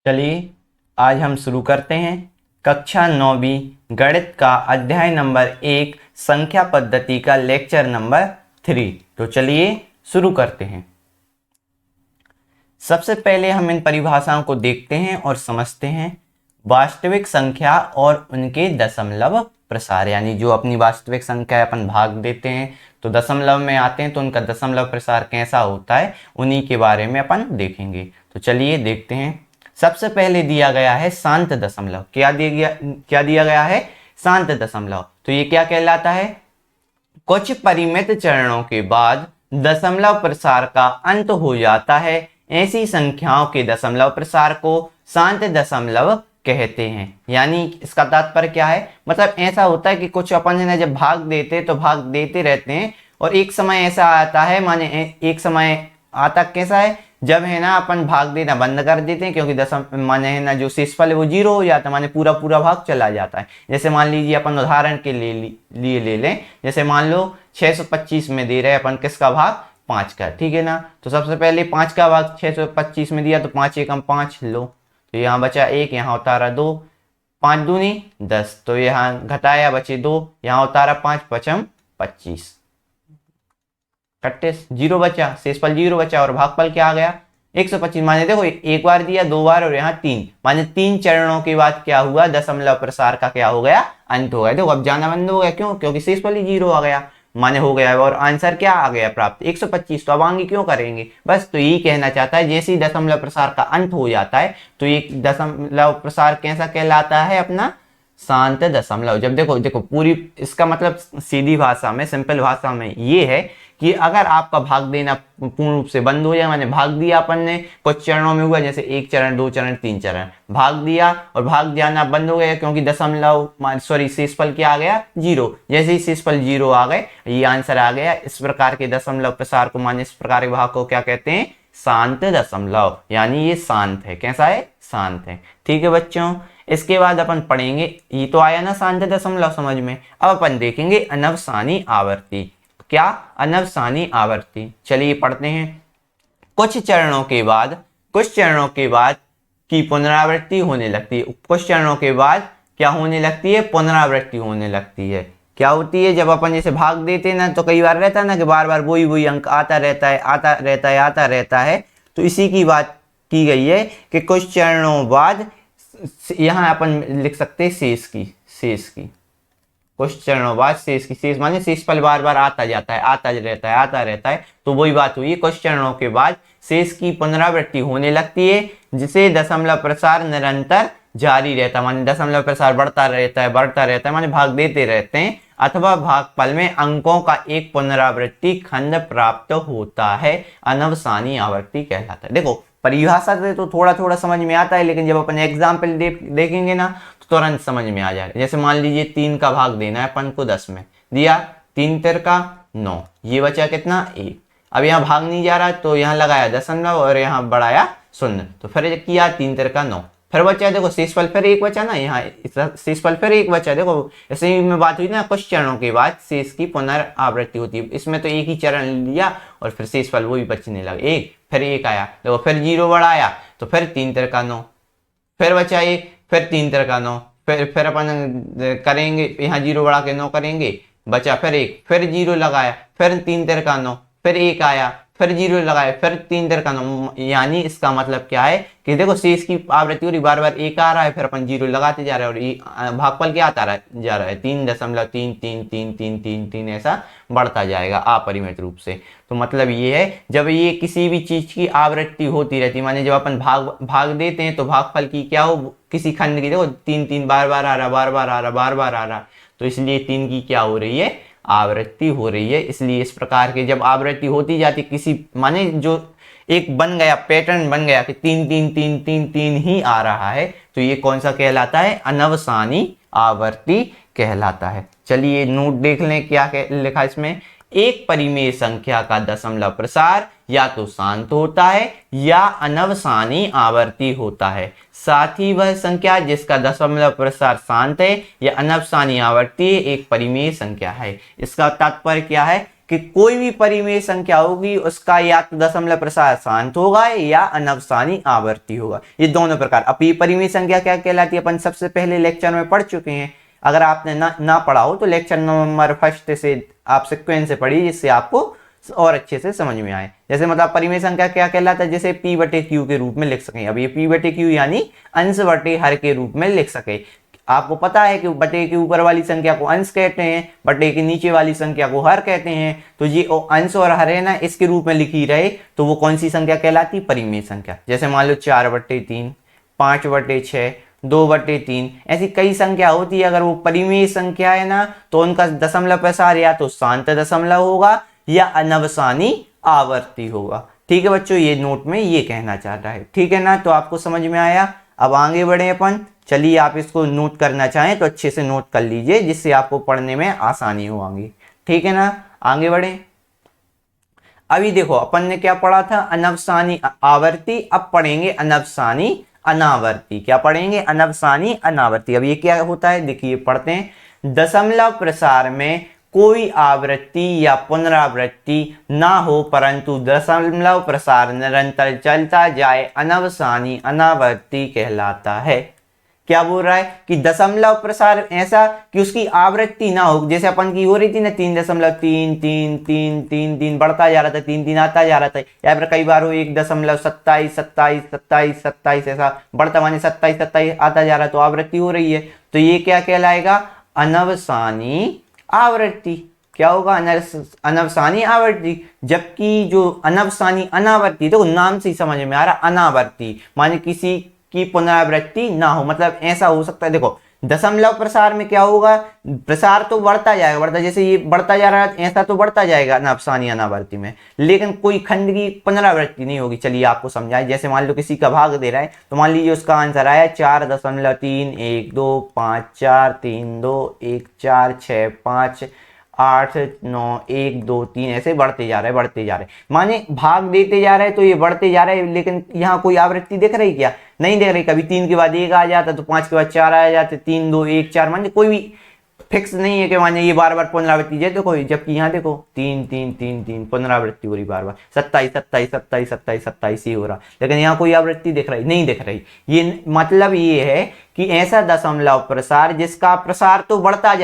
चलिए आज हम शुरू करते हैं कक्षा 9वीं गणित का अध्याय नंबर 1 संख्या पद्धति का लेक्चर नंबर 3। तो चलिए शुरू करते हैं। सबसे पहले हम इन परिभाषाओं को देखते हैं और समझते हैं। वास्तविक संख्या और उनके दशमलव प्रसार, यानी जो अपनी वास्तविक संख्या अपन भाग देते हैं तो दशमलव में आते हैं तो उनका दशमलव प्रसार कैसा होता है, उन्हीं के बारे में अपन देखेंगे। तो चलिए देखते हैं। सबसे पहले दिया गया है शांत दशमलव। क्या दिया गया है? शांत दशमलव। तो ये क्या कहलाता है? कुछ परिमित चरणों के बाद दशमलव प्रसार का अंत हो जाता है, ऐसी संख्याओं के दशमलव प्रसार को शांत दशमलव कहते हैं। यानी इसका तात्पर्य क्या है? मतलब ऐसा होता है कि कुछ अपन ने जब भाग देते तो भाग देते रहते हैं और एक समय ऐसा आता है, माने एक समय आता कैसा है, जब है ना अपन भाग देना बंद कर देते हैं, क्योंकि माने है ना जो शेषफल है वो 0 हो जाता है, माने पूरा भाग चला जाता है। जैसे मान लीजिए अपन उदाहरण के लिए ले लें, जैसे मान लो 625 में दे रहे हैं अपन किसका भाग? 5 का, ठीक है ना। तो सबसे पहले 5 का भाग 625 में दिया तो 5 एकम 5 लो, तो यहाँ बचा 1, यहाँ उतारा 2, 5 दूनी 10, तो यहाँ घटाया बचे 2, यहाँ उतारा 5, पचम 25, कट्टे 0 बचा, शेषफल 0 बचा और भागफल क्या आ गया? 125। माने देखो एक बार दिया, 2 बार और यहाँ 3, माने 3 चरणों के बाद क्या हुआ? दशमलव प्रसार का क्या हो गया? अंत हो गया। देखो अब जाना बंद हो गया, क्यों? क्योंकि शेषफल ही 0 आ गया, माने हो गया। और आंसर क्या आ गया प्राप्त? 125। तो अब आगे क्यों करेंगे? बस तो यही कहना चाहता है, जैसे ही दशमलव प्रसार का अंत हो जाता है तो ये दशमलव प्रसार कैसा कहलाता है? अपना शांत दशमलव। जब देखो पूरी इसका मतलब सीधी भाषा में, सिंपल भाषा में ये है कि अगर आपका भाग देना पूर्ण रूप से बंद हो जाए, माने भाग दिया अपन ने, कुछ चरणों में हुआ, जैसे 1 चरण 2 चरण 3 चरण, भाग दिया और भाग जाना बंद हो गया क्योंकि शेषफल क्या आ गया? 0। जैसे ही शेषफल 0 आ गए, ये आंसर आ गया। इस प्रकार के दशमलव प्रसार को, माने इस प्रकार के भाग को क्या कहते हैं? शांत दशमलव। यानी ये शांत है। कैसा है? शांत है। ठीक है बच्चों, इसके बाद अपन पढ़ेंगे, ये तो आया ना शांत दशमलव समझ में। अब अपन देखेंगे अनवसानी आवर्ती। क्या? अनवसानी आवर्ती। चलिए पढ़ते हैं। कुछ चरणों के बाद की पुनरावृत्ति होने लगती है। कुछ चरणों के बाद क्या होने लगती है? पुनरावृत्ति होने लगती है। क्या होती है? जब अपन जैसे भाग देते हैं ना, तो कई बार रहता है ना कि बार बार वही अंक आता रहता है। तो इसी की बात की गई है कि कुछ चरणों बाद, यहाँ अपन लिख सकते हैं शेष की। कुछ चरणों बाद शेष माने शेषफल बार बार आता रहता है। तो वही बात हुई, कुछ चरणों के बाद शेष की पुनरावृत्ति होने लगती है, जिसे दशमलव प्रसार निरंतर जारी रहता है। माने दशमलव प्रसार बढ़ता रहता है, माने भाग देते रहते हैं, अथवा भागफल में अंकों का एक पुनरावृत्ति खंड प्राप्त होता है। अनवसानी आवर्ती कहलाता है। देखो परिभाषा से तो थोड़ा समझ में आता है, लेकिन जब अपन एग्जाम्पल देखेंगे ना तो तुरंत समझ में आ जाएगा। जैसे मान लीजिए 3 का भाग देना है अपन को 10 में दिया, 3 तिर का 9, ये बचा कितना? 1। अब यहाँ भाग नहीं जा रहा तो यहाँ लगाया दशमलव और यहाँ बढ़ाया 0, तो फिर किया 3 तिर का 9, फिर बचा देखो शेषफल फिर 1 बचा ना, यहाँ शेषफल फिर 1 बचा। देखो ऐसे ही में बात हुई ना, कुछ चरणों के बाद शेष की पुनरावृत्ति होती है। इसमें तो एक ही चरण लिया और फिर शेषफल वो भी बचने लगा, 1 फिर 1 आया, देखो फिर 0 बढ़ाया तो फिर 3 तिर का 9, फिर बचा 1, फिर 3 तिर का 9, फिर अपन करेंगे यहाँ 0 बढ़ा के 9 करेंगे, बचा फिर 1, फिर 0 लगाया, फिर 3 तिर का 9, फिर 1 आया, फिर 0 लगाए, फिर 3 तिर का 9। यानी इसका मतलब क्या है कि देखो शेष की आवृत्ति हो रही, बार बार 1 आ रहा है, फिर अपन 0 लगाते जा रहे हैं और भागफल क्या आता जा रहा है? 3.33333 ऐसा बढ़ता जाएगा अपरिमित रूप से। तो मतलब ये है, जब ये किसी भी चीज की आवृत्ति होती रहती है, माने जब अपन भाग देते हैं तो भागफल की क्या हो? किसी खंड की देखो 3 बार बार आ रहा, तो इसलिए 3 की क्या हो रही है? आवृत्ति हो रही है। इसलिए इस प्रकार के जब आवृत्ति होती जाती किसी, माने जो एक बन गया, पैटर्न बन गया कि 3 ही आ रहा है, तो ये कौन सा कहलाता है? अनवसानी आवर्ती कहलाता है। चलिए नोट देख लें क्या लिखा इसमें। एक परिमेय संख्या का दशमलव प्रसार या तो शांत होता है या अनवसानी आवर्ती होता है। साथ ही वह संख्या जिसका दशमलव प्रसार शांत है या अनवसानी आवर्ती एक परिमेय संख्या है। इसका तात्पर्य क्या है कि कोई भी परिमेय संख्या होगी उसका या तो दशमलव प्रसार शांत होगा या अनवसानी आवर्ती होगा, ये दोनों प्रकार। अब ये परिमेय संख्या क्या कहलाती है अपन सबसे पहले लेक्चर में पढ़ चुके हैं। अगर आपने ना पढ़ा हो तो लेक्चर नंबर 1 से आप सिक्वेंस से पढ़िए, जिससे आपको और अच्छे से समझ में आए। जैसे मतलब परिमेय संख्या क्या कहलाता है, जैसे p बटे q के रूप में लिख सकें। अब ये p बटे q यानी अंश बटे हर के रूप में लिख सके। आपको पता है कि बटे के ऊपर वाली संख्या को अंश कहते हैं, बटे के नीचे वाली संख्या को हर कहते हैं। तो ये अंश और हर है ना, इसके रूप में लिखी रहे तो वो कौन सी संख्या कहलाती? परिमेय संख्या। जैसे मान लो 4/3, 5/6, 2/3, ऐसी कई संख्या होती है। अगर वो परिमेय संख्या है ना तो उनका दशमलव प्रसार या तो शांत दशमलव होगा या अनवसानी आवर्ती होगा। ठीक है बच्चों, ये नोट में ये कहना चाहता है। ठीक है ना, तो आपको समझ में आया। अब आगे बढ़े अपन। चलिए, आप इसको नोट करना चाहें तो अच्छे से नोट कर लीजिए, जिससे आपको पढ़ने में आसानी होगी। ठीक है ना, आगे बढ़े। अभी देखो अपन ने क्या पढ़ा था? अनवसानी आवर्ती। अब पढ़ेंगे अनवसानी अनावर्ती। क्या पढ़ेंगे? अनवसानी अनावर्ती। अब ये क्या होता है देखिए, पढ़ते हैं। दशमलव प्रसार में कोई आवृत्ति या पुनरावृत्ति ना हो परंतु दशमलव प्रसार निरंतर चलता जाए, अनवसानी अनावर्ती कहलाता है। क्या बोल रहा है कि दशमलव प्रसार ऐसा कि उसकी आवृत्ति ना हो। जैसे अपन की हो रही थी ना 3.33333 बढ़ता जा रहा था, 3 आता जा रहा था, या फिर कई बार हो 1.27 ऐसा बढ़ता, माने 27 आता जा रहा है, तो आवृत्ति हो रही है। तो ये क्या कहलाएगा? अनवसानी आवृत्ति। क्या होगा? अनवसानी आवृत्ति। जबकि जो अनवसानी अनावर्ती, तो नाम से ही समझ में आ रहा, अनावर्ती माने किसी की पुनरावृत्ति ना हो। मतलब ऐसा हो सकता है, देखो दशमलव प्रसार में क्या होगा? प्रसार तो बढ़ता जाएगा, जैसे ये बढ़ता जा रहा है, ऐसा तो बढ़ता जाएगा अनवसानी अनावर्ती में, लेकिन कोई खंड की पुनरावृत्ति नहीं होगी। चलिए आपको समझाएं। जैसे मान लो किसी का भाग दे रहा है, तो मान लीजिए उसका आंसर आया 4.31253214146 5 9 1 2 3 ऐसे बढ़ते जा रहे माने भाग देते जा रहे हैं, तो ये बढ़ते जा रहे हैं। लेकिन यहाँ कोई आवृत्ति दिख रही क्या? नहीं दिख रही। कभी 3 के बाद 1 आ जाता, तो 5 के बाद 4 आ जाते, 3 2 1 4, माने कोई भी फिक्स नहीं है कि माने ये बार बार पुनरावृत्ति है। देखो, जबकि यहाँ देखो 3 3 3 3 पुनरावृत्ति हो रही बार बार, 27 27 27 27 27 ही हो रहा, लेकिन यहाँ कोई आवृत्ति दिख रही नहीं दिख रही। ये मतलब ये है कि ऐसा दशमलव प्रसार जिसका प्रसार तो बढ़ता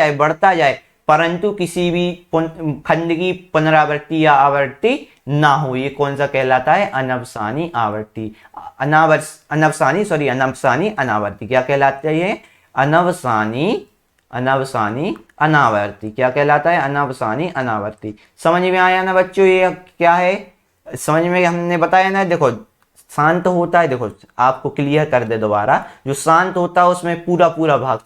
जाए परंतु किसी भी खंड की पुनरावृत्ति या आवर्ती ना हो, ये कौन सा कहलाता है? अनवसानी आवर्ती। अनवसानी अनावर्ती क्या कहलाता है? ये अनवसानी अनावर्ती क्या कहलाता है? अनवसानी अनावर्ती। समझ में आया ना बच्चों? ये क्या है समझ में? हमने बताया ना, देखो शांत होता है, देखो आपको क्लियर कर दे दोबारा, जो शांत होता है उसमें पूरा भाग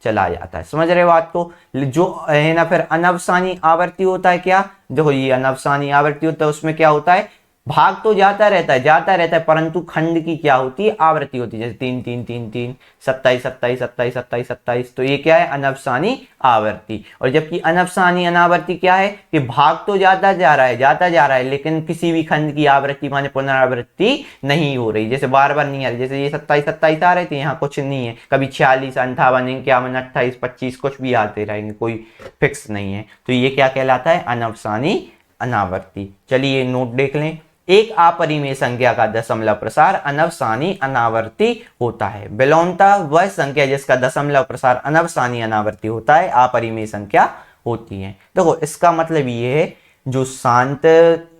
चला जाता है, समझ रहे हो बात को? जो है ना, फिर अनवसानी आवर्ती होता है क्या? देखो ये अनवसानी आवर्ती होता है, उसमें क्या होता है? भाग तो जाता रहता है परंतु खंड की क्या होती है? आवृत्ति होती है। जैसे 3 3 3 3 27 27 27 27 27, तो ये क्या है? अनवसानी आवर्ती। और जबकि अनवसानी अनावर्ती क्या है कि भाग तो जाता जा रहा है, लेकिन किसी भी खंड की आवृत्ति माने पुनरावृत्ति नहीं हो रही। जैसे बार बार नहीं आ रही, जैसे ये 27 27 आ रहे थे, यहाँ कुछ नहीं है, कभी 46 58 51 28 25 कुछ भी आते रहेंगे, कोई फिक्स नहीं है। तो ये क्या कहलाता है? अनवसानी अनावर्ती। चलिए नोट देख लें। एक अपरिमेय संख्या का दशमलव प्रसार अनवसानी अनावर्ती होता है। बिलौनता वह संख्या जिसका दशमलव प्रसार अनवसानी अनावर्ती होता है अपरिमेय संख्या होती है। देखो इसका मतलब ये है, जो शांत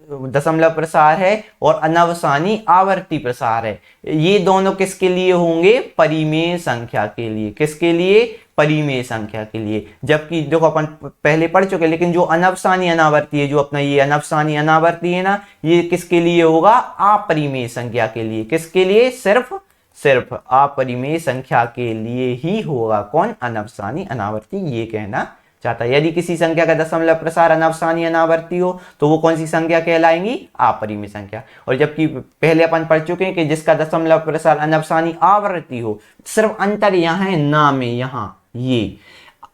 दशमलव प्रसार है और अनवसानी आवर्ती प्रसार है, ये दोनों किसके लिए होंगे? परिमेय संख्या के लिए। किसके लिए? परिमेय संख्या के लिए। जबकि देखो अपन पहले पढ़ चुके, लेकिन जो अनवसानी अनावर्ती है, जो अपना ये अनवसानी अनावर्ती है ना, ये किसके लिए होगा? अपरिमेय संख्या के लिए। किसके लिए? सिर्फ अपरिमेय संख्या के लिए ही होगा। कौन? अनवसानी अनावर्ती, ये कहना चाहता है। यदि किसी संख्या का दशमलव प्रसार अनवसानी अनावर्ती हो तो वो कौन सी संख्या कहलाएंगी? अपरिमेय संख्या। और जबकि पहले अपन पढ़ चुके हैं कि जिसका दशमलव प्रसार अनवसानी आवर्ती हो, सिर्फ अंतर यहाँ है नाम में। यहाँ ये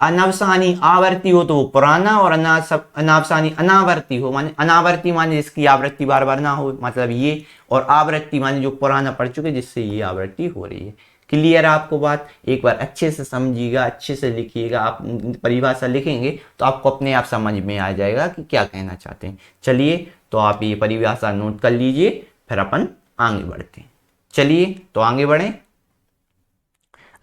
अनवसानी आवर्ती हो तो वो पुराना, और अनवसानी अनावर्ती हो माने अनावर्ती माने जिसकी आवृत्ति बार बार ना हो, मतलब ये, और आवृत्ति माने जो पुराना पढ़ चुके जिससे ये आवृत्ति हो रही है। क्लियर आपको बात? एक बार अच्छे से समझिएगा, अच्छे से लिखिएगा। आप परिभाषा लिखेंगे तो आपको अपने आप समझ में आ जाएगा कि क्या कहना चाहते हैं। चलिए तो आप ये परिभाषा नोट कर लीजिए, फिर अपन आगे बढ़ते हैं। चलिए तो आगे बढ़ें।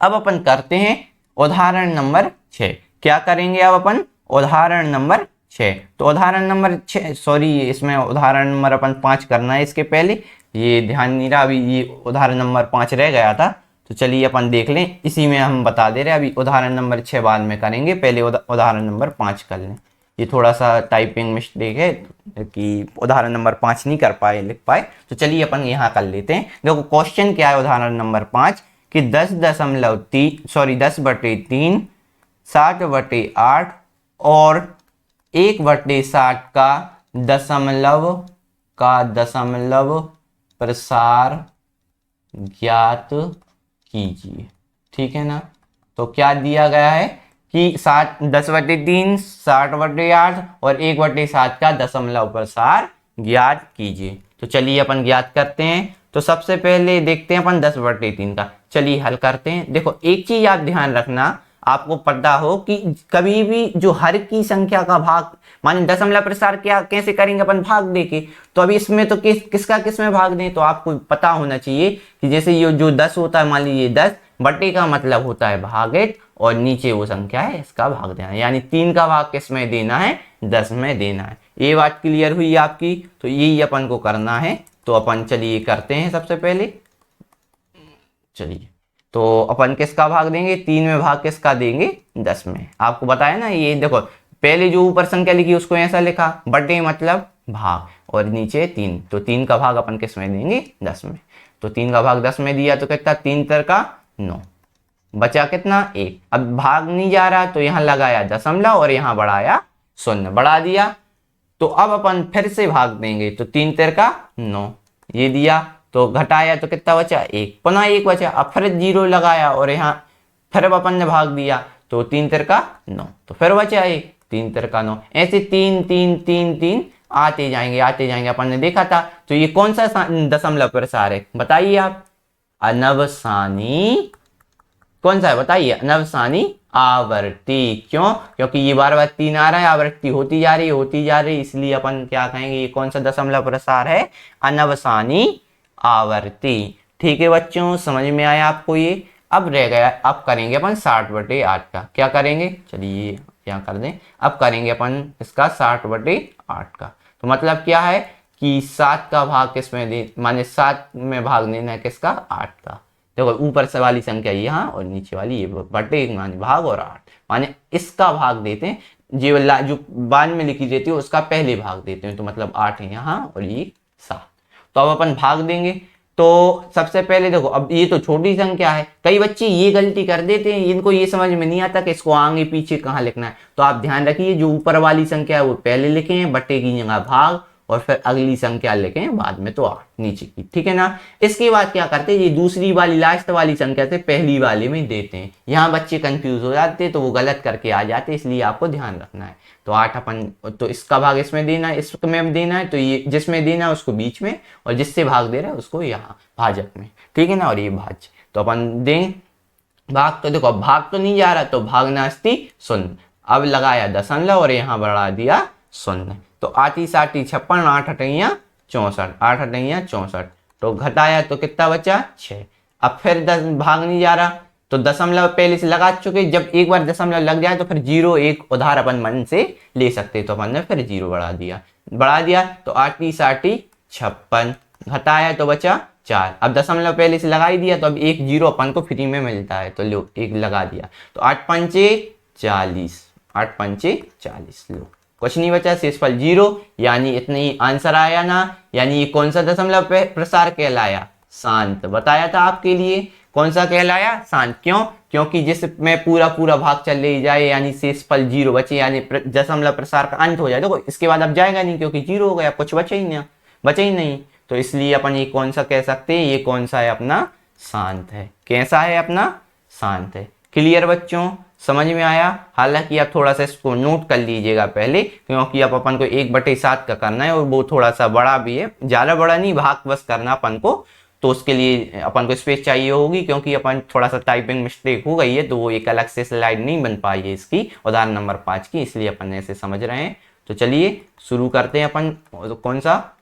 अब अपन करते हैं उदाहरण नंबर 6। क्या करेंगे अब अपन? उदाहरण नंबर 6। तो उदाहरण नंबर 6, सॉरी इसमें उदाहरण नंबर अपन 5 करना है। इसके पहले ये ध्यान नहीं रहा, अभी ये उदाहरण नंबर 5 रह गया था। तो चलिए अपन देख लें, इसी में हम बता दे रहे हैं। अभी उदाहरण नंबर 6 बाद में करेंगे, पहले उदाहरण नंबर 5 कर लें। ये थोड़ा सा टाइपिंग मिस्टेक है कि उदाहरण नंबर 5 नहीं कर पाए, लिख पाए। तो चलिए अपन यहाँ कर लेते हैं। देखो क्वेश्चन क्या है उदाहरण नंबर 5 कि 10.3 10/3 60/8 और 1/60 का दशमलव प्रसार ज्ञात कीजिए। ठीक है ना? तो क्या दिया गया है कि 10/3 60/8 और 1/7 का दशमलव प्रसार ज्ञात कीजिए। तो चलिए अपन ज्ञात करते हैं। तो सबसे पहले देखते हैं अपन 10/3 का। चलिए हल करते हैं। देखो एक चीज आप ध्यान रखना, आपको पता हो कि कभी भी जो हर की संख्या का भाग, माने दशमलव प्रसार क्या कैसे करेंगे अपन? भाग देके। तो अभी इसमें तो किसका किस में भाग दें? तो आपको पता होना चाहिए कि जैसे ये जो 10 होता है, मान लीजिए 10 बटे का मतलब होता है भागित, और नीचे वो संख्या है इसका भाग देना है। यानी 3 का भाग किस में देना है? 10 में देना है। ये बात क्लियर हुई आपकी? तो यही अपन को करना है। तो अपन चलिए करते हैं सबसे पहले। चलिए तो अपन किसका भाग देंगे? 3 में भाग किसका देंगे? 10 में। आपको बताया ना, ये देखो पहले जो ऊपर संख्या लिखी उसको ऐसा लिखा, बटे मतलब भाग, और नीचे 3। तो 3 का भाग अपन किस में देंगे? 10 में। तो 3 का भाग 10 में दिया तो कितना? 3 3 का 9, बचा कितना? 1। अब भाग नहीं जा रहा तो यहाँ लगाया दशमलव और यहाँ बढ़ाया 0, बढ़ा दिया। तो अब अपन फिर से भाग देंगे। तो 3 3 का 9 ये दिया, तो घटाया तो कितना बचा? 1, पुनः 1 बचा। अब फिर 0 लगाया और यहाँ फिर अपन ने भाग दिया, तो 3 3 का 9, तो फिर बचा 1, 3 3 का 9। ऐसे 3 3 3 3 आते जाएंगे अपन ने देखा था। तो ये कौन सा दशमलव प्रसार है बताइए आप? अनवसानी। कौन सा है बताइए? अनवसानी आवर्ती। क्यों? क्योंकि ये बार बार 3 आ रहा है, आवृत्ति होती जा रही, इसलिए अपन क्या कहेंगे? ये कौन सा दशमलव प्रसार है? अनवसानी आवर्ती। ठीक है बच्चों, समझ में आया आपको ये? अब रह गया, अब करेंगे अपन 60/8 का। क्या करेंगे? चलिए यहाँ कर दें। अब करेंगे अपन इसका 60/8 का। तो मतलब क्या है कि 7 का भाग किस में दे, माने 7 में भाग देना है किसका? 8 का। देखो ऊपर से वाली संख्या यहाँ और नीचे वाली ये, बटे माने भाग और 8 माने इसका भाग देते हैं। जो बाद में लिखी रहती है उसका पहले भाग देते हैं। तो मतलब 8 है यहाँ और ये 7। तो अब अपन भाग देंगे। तो सबसे पहले देखो, अब ये तो छोटी संख्या है, कई बच्चे ये गलती कर देते हैं, इनको ये समझ में नहीं आता कि इसको आगे पीछे कहाँ लिखना है। तो आप ध्यान रखिए, जो ऊपर वाली संख्या है वो पहले लिखें, बटे की जगह भाग, और फिर अगली संख्या लिखें बाद में तो 8 नीचे की। ठीक है ना? इसके बाद क्या करते हैं? ये दूसरी वाली लास्ट वाली संख्या से पहली वाली में देते हैं। यहाँ बच्चे कंफ्यूज हो जाते हैं, तो वो गलत करके आ जाते हैं, इसलिए आपको ध्यान रखना है। तो 8 अपन, तो इसका भाग इसमें देना है, इसमें देना है, तो ये जिसमें देना है उसको बीच में, और जिससे भाग दे रहा है उसको यहाँ भाजक में। ठीक है ना? और ये भाज्य, तो अपन दें भाग। तो देखो भाग तो नहीं जा रहा, तो भाग नास्ती 0। अब लगाया दशमलव और यहाँ बढ़ा दिया 0। तो 8 7 56, 8 8 64, 8 8 64। तो घटाया तो कितना बचा? 6। अब फिर 10 भाग नहीं जा रहा, तो दशमलव पहले से लगा चुके। जब एक बार दशमलव लग जाए तो फिर 0 1 उधार अपन मन से ले सकते। तो अपन ने फिर 0 बढ़ा दिया। तो 8 7 56, घटाया तो बचा 4। अब दशमलव पहले से लगा ही दिया, तो अब 1 0 अपन को फ्री में मिलता है, तो लो 1 लगा दिया। तो 8 5 40, 8 5 40। लो कुछ नहीं बचा, शेषफल 0। यानी इतना ही आंसर आया ना। यानी ये कौन सा दशमलव प्रसार कहलाया? शांत। बताया था आपके लिए कौन सा कहलाया? शांत। क्यों? क्योंकि जिसमें पूरा भाग चले जाए, यानी शेषफल 0 बचे, यानी दशमलव प्रसार का अंत हो जाए। देखो इसके बाद अब जाएगा नहीं, क्योंकि 0 हो गया, कुछ बचा ही नहीं। तो इसलिए अपन ये कौन सा कह सकते हैं? ये कौन सा है अपना? शांत है। कैसा है अपना? शांत है। क्लियर बच्चों? समझ में आया? हालांकि आप थोड़ा सा इसको नोट कर लीजिएगा पहले, क्योंकि अब अपन को 1/7 का करना है, और वो थोड़ा सा बड़ा भी है, ज्यादा बड़ा नहीं, भाग बस करना अपन को। तो उसके लिए अपन को स्पेस चाहिए होगी, क्योंकि अपन थोड़ा सा टाइपिंग मिस्टेक हो गई है, तो वो एक अलग से स्लाइड नहीं बन पाई है इसकी उदाहरण नंबर 5 की, इसलिए अपन ऐसे समझ रहे हैं। तो चलिए शुरू करते हैं अपन। कौन सा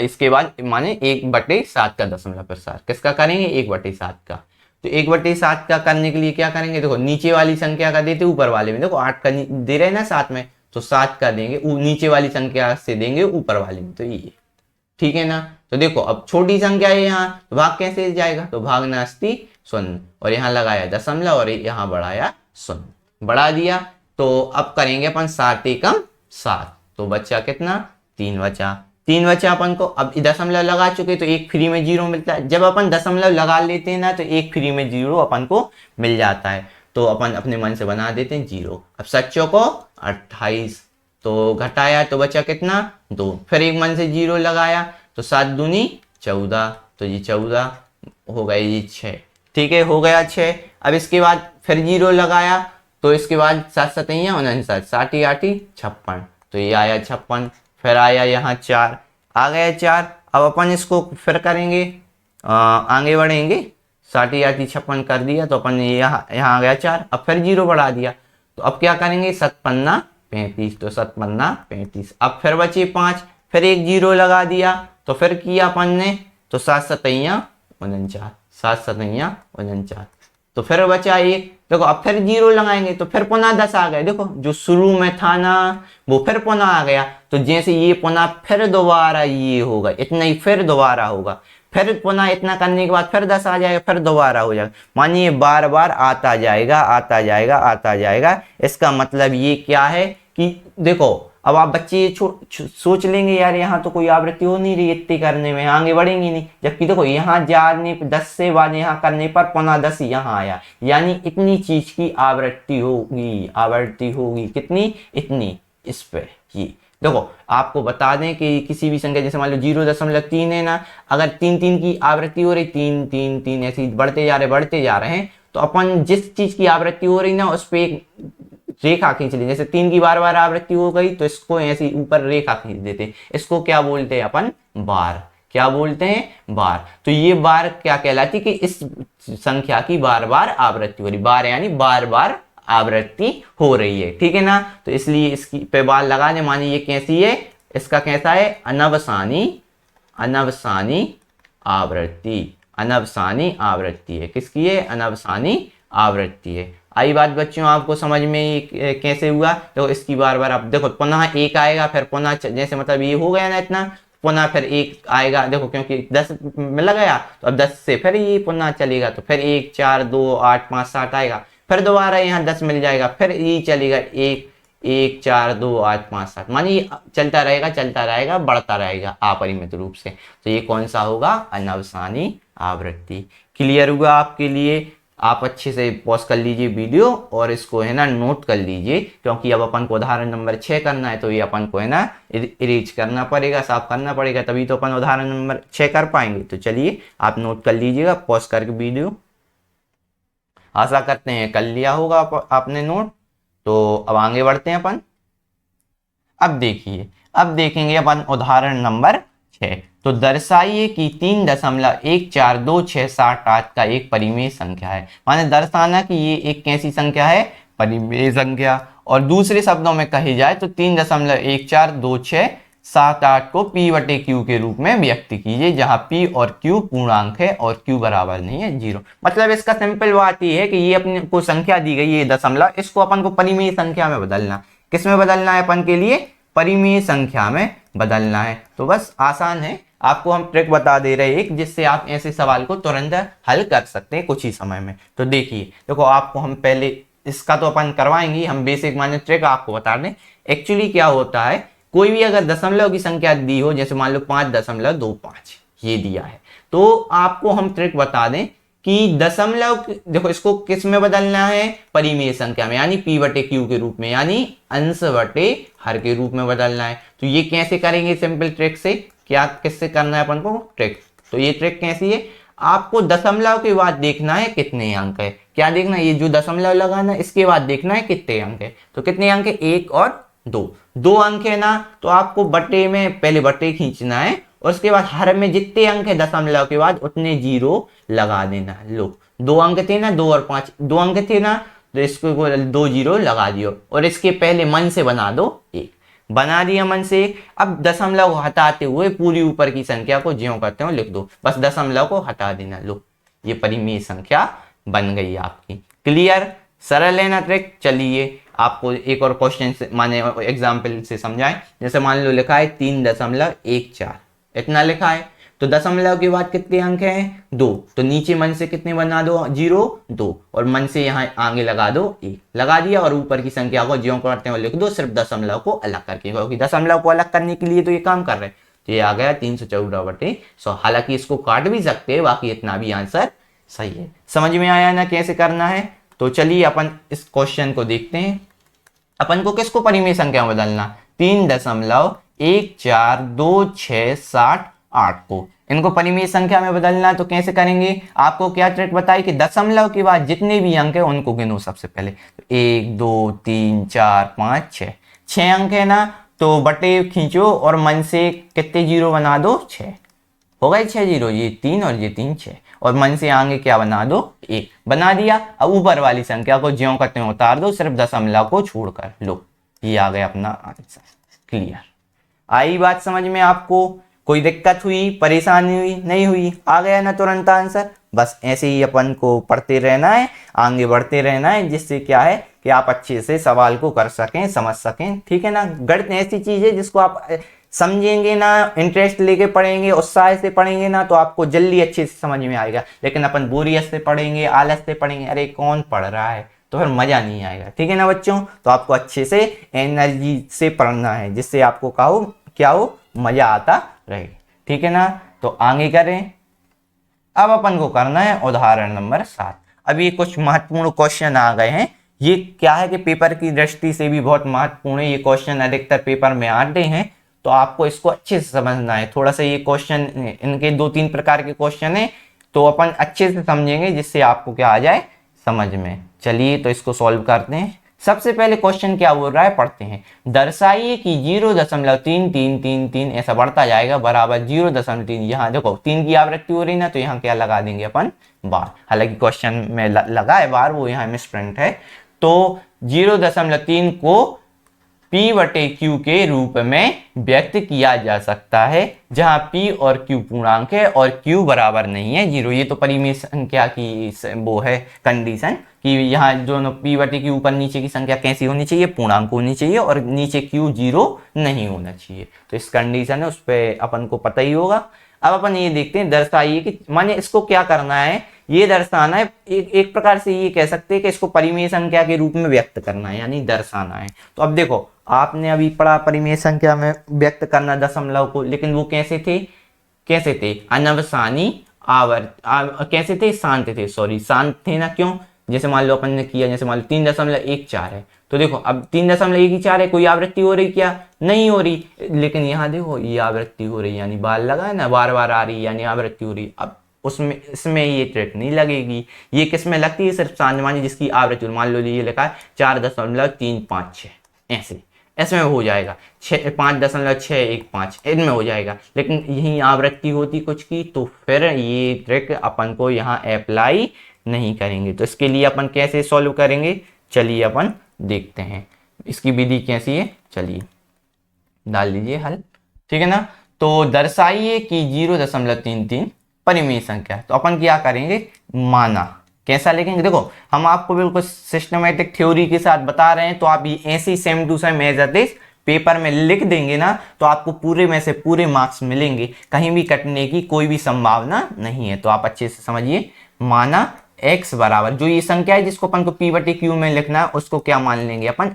इसके बाद माने 1/7 का दशमलव प्रसार किसका करेंगे, 1/7 का। तो 1/7 का करने के लिए क्या करेंगे, देखो नीचे वाली संख्या का देते ऊपर वाले में, देखो 8 का दे रहे हैं ना 7 में, तो 7 का देंगे नीचे वाली संख्या से देंगे ऊपर वाले में, तो ये ठीक है ना। तो देखो अब छोटी संख्या है यहाँ, तो भाग कैसे जाएगा, तो भाग नास्ती शून्य, और यहाँ लगाया दशमलव और यहाँ बढ़ाया शून्य, बढ़ा दिया। तो अब करेंगे अपन 7 एकम 7, तो बच्चा कितना 3 बचा। 3 बचा अपन को। अब दशमलव लगा चुके तो एक फ्री में 0 मिलता है। जब अपन दशमलव लगा लेते हैं ना तो एक फ्री में 0 अपन को मिल जाता है, तो अपन अपने मन से बना देते हैं 0। अब सच्चों को 28, तो घटाया तो बचा कितना 2, फिर एक मन से 0 लगाया तो 7 दूनी 14, तो ये 14 हो गए ये 6, ठीक है हो गया 6। अब इसके बाद फिर 0 लगाया तो इसके बाद 7 7 59, 7 8 56, तो ये आया 56। फिर आया यहाँ 4, आ गया 4। अब अपन इसको फिर करेंगे, आगे बढ़ेंगे, 7 8 56 कर दिया तो अपन यहाँ आ गया 4। अब फिर 0 बढ़ा दिया, तो अब क्या करेंगे 7 5 35, तो 7 5 35। अब फिर बचे 5, फिर एक 0 लगा दिया, तो फिर किया अपन ने, तो 7 7 49, 7 7 49, तो फिर बचा 1। देखो अब फिर 0 लगाएंगे तो फिर पुनः 10 आ गए, देखो जो शुरू में था ना वो फिर पुनः आ गया, तो जैसे ये पुनः फिर दोबारा ये होगा, इतना ही फिर दोबारा होगा, फिर पुनः इतना करने के बाद फिर 10 आ जाएगा, फिर दोबारा हो जाएगा। मानिए बार बार आता जाएगा आता जाएगा आता जाएगा। इसका मतलब ये क्या है कि देखो अब आप बच्चे सोच लेंगे यार यहाँ तो कोई आवृत्ति हो नहीं रही, इतनी करने में आगे बढ़ेंगे नहीं, जबकि देखो यहाँ जाने 10 से बाद यहाँ करने पर पुनः 10 यहाँ आया, यानी इतनी चीज की आवृत्ति होगी कितनी, इतनी इस पे। ये देखो आपको बता दें कि किसी भी संख्या जैसे मान लो 0.3 है ना, अगर 3 3 की आवृत्ति हो रही, 3 3 3 ऐसे बढ़ते जा रहे हैं, तो अपन जिस चीज की आवृत्ति हो रही ना उस पर एक रेखा खींच ली। जैसे 3 की बार बार आवृत्ति हो गई तो इसको ऐसे ऊपर रेखा खींच देते, इसको क्या बोलते हैं अपन, बार। क्या बोलते हैं, बार। तो ये बार क्या कहलाती कि इस संख्या की बार बार आवृत्ति हो रही, बार यानी बार बार आवृत्ति हो रही है, ठीक है ना। तो इसलिए इसकी पे बार लगा दे। मानिए ये कैसी है, इसका कैसा है, अनवसानी आवृत्ति, अनवसानी आवृत्ति है। किसकी है, अनवसानी आवृत्ति है। आई बात बच्चों आपको समझ में कैसे हुआ। तो इसकी बार बार आप देखो पुनः 1 आएगा, फिर पुनः जैसे मतलब ये हो गया ना इतना, पुनः फिर 1 आएगा, देखो क्योंकि 10 में लगाया तो अब 10 से फिर ये पुनः चलेगा, तो फिर 1 4 2 8 5 7 आएगा, फिर दोबारा यहाँ 10 मिल जाएगा, फिर ये चलेगा 1 1 4 2 8 5 7, मानिए चलता रहेगा बढ़ता रहेगा अपरिमित रूप से। तो ये कौन सा होगा, अनवसानी आवृत्ति। क्लियर हुआ आपके लिए। आप अच्छे से पॉज कर लीजिए वीडियो और इसको है ना नोट कर लीजिए, क्योंकि अब अपन को उदाहरण नंबर 6 करना है, तो ये अपन को है ना इरेज करना पड़ेगा, साफ करना पड़ेगा, तभी तो अपन उदाहरण नंबर 6 कर पाएंगे। तो चलिए आप नोट कर लीजिएगा पॉज करके वीडियो। आशा करते हैं कर लिया होगा आपने नोट। तो अब आगे बढ़ते हैं अपन। अब देखिए, अब देखेंगे अपन उदाहरण नंबर 6। तो दर्शाइए कि 3.14267 का एक परिमेय संख्या है। माने दर्शाना कि ये एक कैसी संख्या है, परिमेय संख्या। और दूसरे शब्दों में कही जाए तो 3.14267 को P/Q के रूप में व्यक्त कीजिए, जहां P और Q पूर्णांक है और Q बराबर नहीं है 0। मतलब इसका सिंपल बात ये है कि ये अपने को संख्या दी गई है दशमलव, इसको अपन को परिमेय संख्या में बदलना। किस में बदलना है अपन के लिए, परिमेय संख्या में बदलना है। तो बस आसान है, आपको हम ट्रिक बता दे रहे हैं जिससे आप ऐसे सवाल को तुरंत हल कर सकते हैं कुछ ही समय में। तो देखिए, देखो आपको हम पहले इसका तो अपन करवाएंगे, हम बेसिक माने ट्रिक आपको बता दें। एक्चुअली क्या होता है, कोई भी अगर दशमलव की संख्या दी हो, जैसे मान लो 5.25 ये दिया है, तो आपको हम ट्रिक बता दें कि दशमलव, देखो इसको किस में बदलना है, परिमेय संख्या में, यानी P/Q के रूप में, यानी अंश बटे हर के रूप में बदलना है। तो ये कैसे करेंगे सिंपल ट्रिक से, क्या किससे करना है अपन को ट्रिक। तो ये ट्रिक कैसी है, आपको दशमलव के बाद देखना है कितने अंक है। क्या देखना है, ये जो दशमलव लगाना है इसके बाद देखना है कितने अंक है। तो कितने अंक है, 1 और 2 अंक है ना, तो आपको बटे में पहले बटे खींचना है और उसके बाद हर में जितने अंक है दशमलव के बाद उतने जीरो लगा देना। लो 2 अंक थे ना, 2 और 5, 2 अंक थे ना, तो इसको 2 जीरो लगा दियो और इसके पहले मन से बना दो 1, बना दिया मन से 1। अब दशमलव को हटाते हुए पूरी ऊपर की संख्या को ज्यों करते हो लिख दो, बस दशमलव को हटा देना। लो ये परिमेय संख्या बन गई आपकी। क्लियर, सरल है ना ट्रिक। चलिए आपको एक और क्वेश्चन से माने एग्जाम्पल से समझाएं। जैसे मान लो लिखा है 3.14, इतना लिखा है, तो दशमलव के बाद कितने अंक हैं 2, तो नीचे मन से कितने बना दो 0 2 और मन से यहाँ आगे लगा दो 1, लगा दिया और ऊपर की संख्या को ज्यों करते हैं लिख दो, सिर्फ दशमलव को अलग करके, क्योंकि दशमलव को अलग करने के लिए तो ये काम कर रहे हैं। तो ये आ गया 314/100। हालांकि इसको काट भी सकते हैं, बाकी इतना भी आंसर सही है। समझ में आया ना कैसे करना है। तो चलिए अपन इस क्वेश्चन को देखते हैं। अपन को किसको परिमेय संख्या में बदलना, 3.142678 को, इनको परिमेय संख्या में बदलना। तो कैसे करेंगे, आपको क्या ट्रिक बताई कि दशमलव के बाद जितने भी अंक है उनको गिनो सबसे पहले। 1 2 3 4 5 6, 6 अंक है ना, तो बटे खींचो और मन से कितने जीरो बना दो 6, हो गए 6 जीरो, ये 3 और ये 3 6, और मन से आगे क्या बना दो 1, बना दिया। अब ऊपर वाली संख्या को ज्यों करते हैं उतार दो, सिर्फ दशमलव को छोड़कर। लो ये आ गया अपना आंसर। क्लियर, आई बात समझ में आपको? कोई दिक्कत हुई, परेशानी हुई? नहीं हुई, आ गया ना तुरंत आंसर। बस ऐसे ही अपन को पढ़ते रहना है, आगे बढ़ते रहना है, जिससे क्या है कि आप अच्छे से सवाल को कर सकें, समझ सकें। ठीक है ना। गणित ऐसी चीज है जिसको आप समझेंगे ना, इंटरेस्ट लेके पढ़ेंगे, उत्साह से पढ़ेंगे ना, तो आपको जल्दी अच्छे से समझ में आएगा। लेकिन अपन बोरियत से पढ़ेंगे, आलस से पढ़ेंगे, अरे कौन पढ़ रहा है, तो फिर मजा नहीं आएगा। ठीक है ना बच्चों। तो आपको अच्छे से एनर्जी से पढ़ना है, जिससे आपको क्या हो मजा आता रहे। ठीक है ना। तो आगे करें। अब अपन को करना है उदाहरण नंबर 7। अब ये कुछ महत्वपूर्ण क्वेश्चन आ गए हैं। ये क्या है कि पेपर की दृष्टि से भी बहुत महत्वपूर्ण है। ये क्वेश्चन अधिकतर पेपर में आते हैं, तो आपको इसको अच्छे से समझना है। थोड़ा सा ये क्वेश्चन, इनके 2-3 प्रकार के क्वेश्चन है, तो अपन अच्छे से समझेंगे, जिससे आपको क्या आ जाए समझ में। चलिए तो इसको सॉल्व करते हैं। सबसे पहले क्वेश्चन क्या बोल रहा है, पढ़ते हैं। दर्शाइए कि 0.3333 ऐसा बढ़ता जाएगा बराबर 0.3। यहाँ देखो 3 की आवृत्ति हो रही ना, तो यहाँ क्या लगा देंगे अपन बार। हालांकि क्वेश्चन में लगा है बार, वो यहाँ मिसप्रिंट है। तो 0.3 को P/Q के रूप में व्यक्त किया जा सकता है, जहां P और Q पूर्णांक है और Q बराबर नहीं है 0। ये तो परिमेय संख्या की वो है कंडीशन कि यहाँ दोनों P/Q ऊपर नीचे की संख्या कैसी होनी चाहिए, पूर्णांक होनी चाहिए, और नीचे Q 0 नहीं होना चाहिए। तो इस कंडीशन है, उस पर अपन को पता ही होगा। अब अपन ये देखते हैं, दर्शाइए कि माने इसको क्या करना है, ये दर्शाना है। एक प्रकार से ये कह सकते हैं कि इसको परिमेय संख्या के रूप में व्यक्त करना है, यानी दर्शाना है। तो अब देखो, आपने अभी पढ़ा परिमेय संख्या में व्यक्त करना दशमलव को, लेकिन वो कैसे थे अनवसानी कैसे थे, शांत थे, शांत थे ना। क्यों, जैसे मान लो अपन ने किया, जैसे मान लो 3.14 है, तो देखो अब 3.14 है, कोई आवृत्ति हो रही क्या, नहीं हो रही। लेकिन यहाँ देखो ये आवृत्ति हो रही, यानी बार लगा है ना, बार बार आ रही, यानी आवृत्ति हो रही। अब उसमें इसमें ये ट्रिक नहीं लगेगी। ये किस में लगती है, सिर्फ सामान्य जिसकी आवृत्ति, मान लो ये लिखा है 4.356, ऐसे इसमें हो जाएगा 5.615, इनमें हो जाएगा। लेकिन यही आवृत्ति होती कुछ की, तो फिर ये ट्रिक अपन को यहाँ अप्लाई नहीं करेंगे। तो इसके लिए अपन कैसे सॉल्व करेंगे, चलिए अपन देखते हैं इसकी विधि कैसी है। चलिए डाल दीजिए हल। ठीक है ना। तो दर्शाइए कि 0.33 परिमेय संख्या। तो अपन क्या करेंगे, माना कैसा लिखेंगे, देखो हम आपको बिल्कुल सिस्टमेटिक थ्योरी के साथ बता रहे हैं, तो आप ये ऐसे same to same as it is paper में लिख देंगे ना, तो आपको पूरे में से पूरे मार्क्स मिलेंगे, कहीं भी कटने की कोई भी संभावना नहीं है। तो आप अच्छे से समझिए। माना x बराबर, जो ये संख्या है जिसको अपन को P/Q में लिखना है, उसको क्या मान लेंगे अपन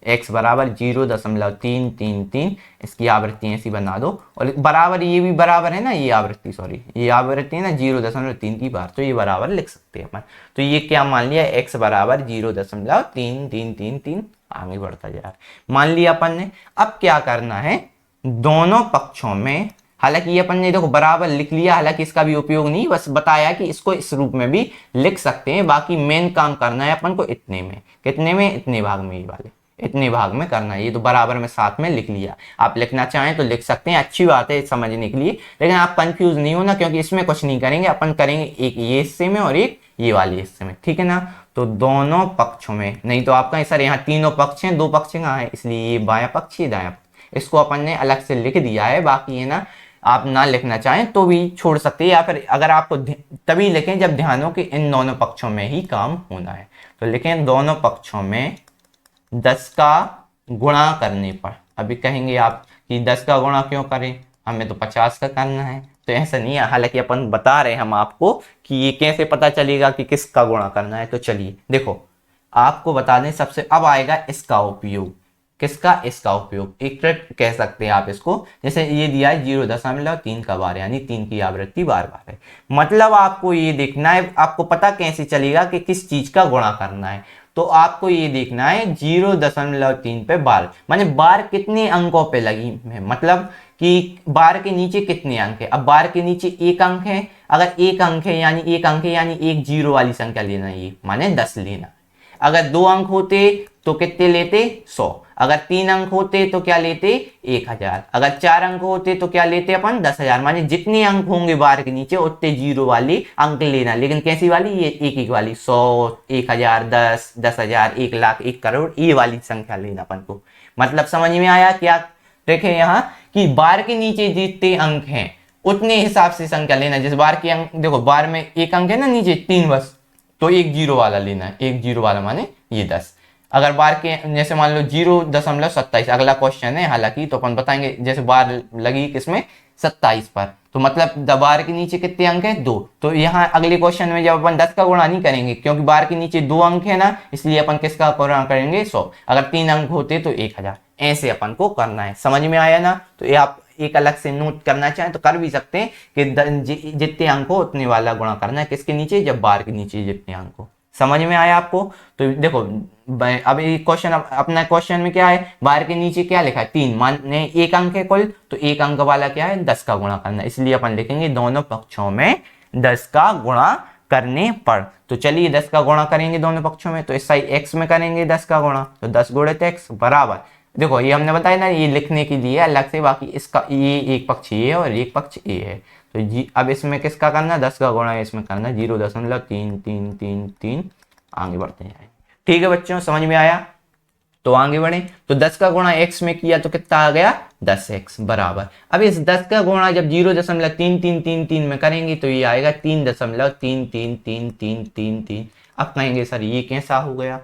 x बराबर 0.333, इसकी आवृत्ति ऐसी बना दो, और बराबर ये भी बराबर है ना, ये आवृत्ति ये आवृत्ति है ना 0.3 की बार, तो ये बराबर लिख सकते हैं अपन। तो ये क्या मान लिया, x बराबर 0.3333, आगे बढ़ता जा रहा है, मान लिया अपन ने। अब क्या करना है, दोनों पक्षों में, हालांकि ये अपन ने देखो बराबर लिख लिया, हालांकि इसका भी उपयोग नहीं, बस बताया कि इसको इस रूप में भी लिख सकते हैं। बाकी मेन काम करना है अपन को इतने में, कितने में, इतने भाग में, ये वाले इतने भाग में करना है। ये तो बराबर में साथ में लिख लिया, आप लिखना चाहें तो लिख सकते हैं, अच्छी बात है समझने के लिए। लेकिन आप कंफ्यूज नहीं होना, क्योंकि इसमें कुछ नहीं करेंगे अपन, करेंगे एक ये हिस्से में और एक ये वाले हिस्से में, ठीक है ना। तो दोनों पक्षों में, नहीं तो आपका सर यहाँ तीनों पक्ष हैं, दो पक्ष कहाँ है, इसलिए ये बायां पक्ष ये दायां पक्ष, इसको अपन ने अलग से लिख दिया है। बाकी है ना, आप ना लिखना चाहें तो भी छोड़ सकते हैं, या फिर अगर आपको तभी लिखें जब ध्यान हो कि इन दोनों पक्षों में ही काम होना है। तो लिखें दोनों पक्षों में 10 का गुणा करने पर। अभी कहेंगे आप कि 10 का गुणा क्यों करें, हमें तो 50 का करना है। तो ऐसा नहीं है, हालांकि अपन बता रहे हैं हम आपको कि ये कैसे पता चलेगा कि किसका गुणा करना है। तो चलिए देखो, आपको बता दें सबसे, अब आएगा इसका उपयोग। किसका, इसका उपयोग, एक ट्रिक कह सकते हैं आप इसको। जैसे ये दिया है 0.3 का बार, यानी 3 की आवृत्ति बार बार है। मतलब आपको ये देखना है, आपको पता कैसे चलेगा कि किस चीज का गुणा करना है। तो आपको ये देखना है 0.3 पे बार, माने बार कितने अंकों पे लगी है, मतलब कि बार के नीचे कितने अंक है। अब बार के नीचे एक अंक है, अगर एक अंक है यानी एक अंक है, यानी एक जीरो वाली संख्या लेना, ये माने 10 लेना। अगर 2 अंक होते तो कितने लेते, 100। अगर 3 अंक होते तो क्या लेते, 1000। अगर 4 अंक होते तो क्या लेते अपन, 10,000। माने जितने अंक होंगे बार के नीचे उतने जीरो वाली अंक लेना। लेकिन कैसी वाली, ये एक एक वाली, 100, 1000, 10, 10,000, 1 लाख, 1 करोड़, ये वाली संख्या लेना अपन को। मतलब समझ में आया क्या ट्रिक है यहाँ, कि बार के नीचे जितने अंक हैं उतने हिसाब से संख्या लेना। जैसे बार के अंक देखो, बार में एक अंक है ना नीचे 3 बस, तो एक जीरो वाला लेना है। एक जीरो वाला माने ये 10। अगर बार के जैसे मान लो 0.27, अगला क्वेश्चन है हालांकि, तो अपन बताएंगे जैसे बार लगी किसमें, 27 पर, तो मतलब बार के नीचे कितने अंक है, 2। तो यहाँ अगले क्वेश्चन में जब अपन 10 का गुणा नहीं करेंगे, क्योंकि बार के नीचे 2 अंक है ना, इसलिए अपन किसका गुणा करेंगे, 100। अगर 3 अंक होते तो 1000। ऐसे अपन को करना है। समझ में आया ना। तो ये आप एक अलग से नोट करना चाहें तो कर भी सकते हैं कि जितने अंक हो उतने वाला गुणा करना है, किसके नीचे, जब बार के नीचे जितने अंक हो। समझ में आया आपको। तो देखो अब ये क्वेश्चन, अपना क्वेश्चन में क्या है, बार के नीचे क्या लिखा है, 3, माने एक अंक है कुल, तो एक अंक वाला क्या है, 10 का गुणा करना। इसलिए अपन लिखेंगे दोनों पक्षों में 10 का गुणा करने पर। तो चलिए 10 का गुणा करेंगे दोनों पक्षों में, तो इस साइड x में करेंगे 10 का गुणा, तो 10 गुणित x बराबर, देखो ये हमने बताया ना, ये लिखने के लिए अलग से, बाकी इसका ये एक पक्ष ये है और एक पक्ष ये है। तो जी अब इसमें किसका करना, 10 का गुणा इसमें करना, 0.333 आगे बढ़ते हैं। ठीक है बच्चों, समझ में आया। तो आगे बढ़े, तो 10 का गुणा x में किया तो कितना आ गया, 10x बराबर। अब इस 10 का गुणा जब 0.3333 में करेंगे तो ये आएगा 3.33333। अब कहेंगे सर ये कैसा हो गया।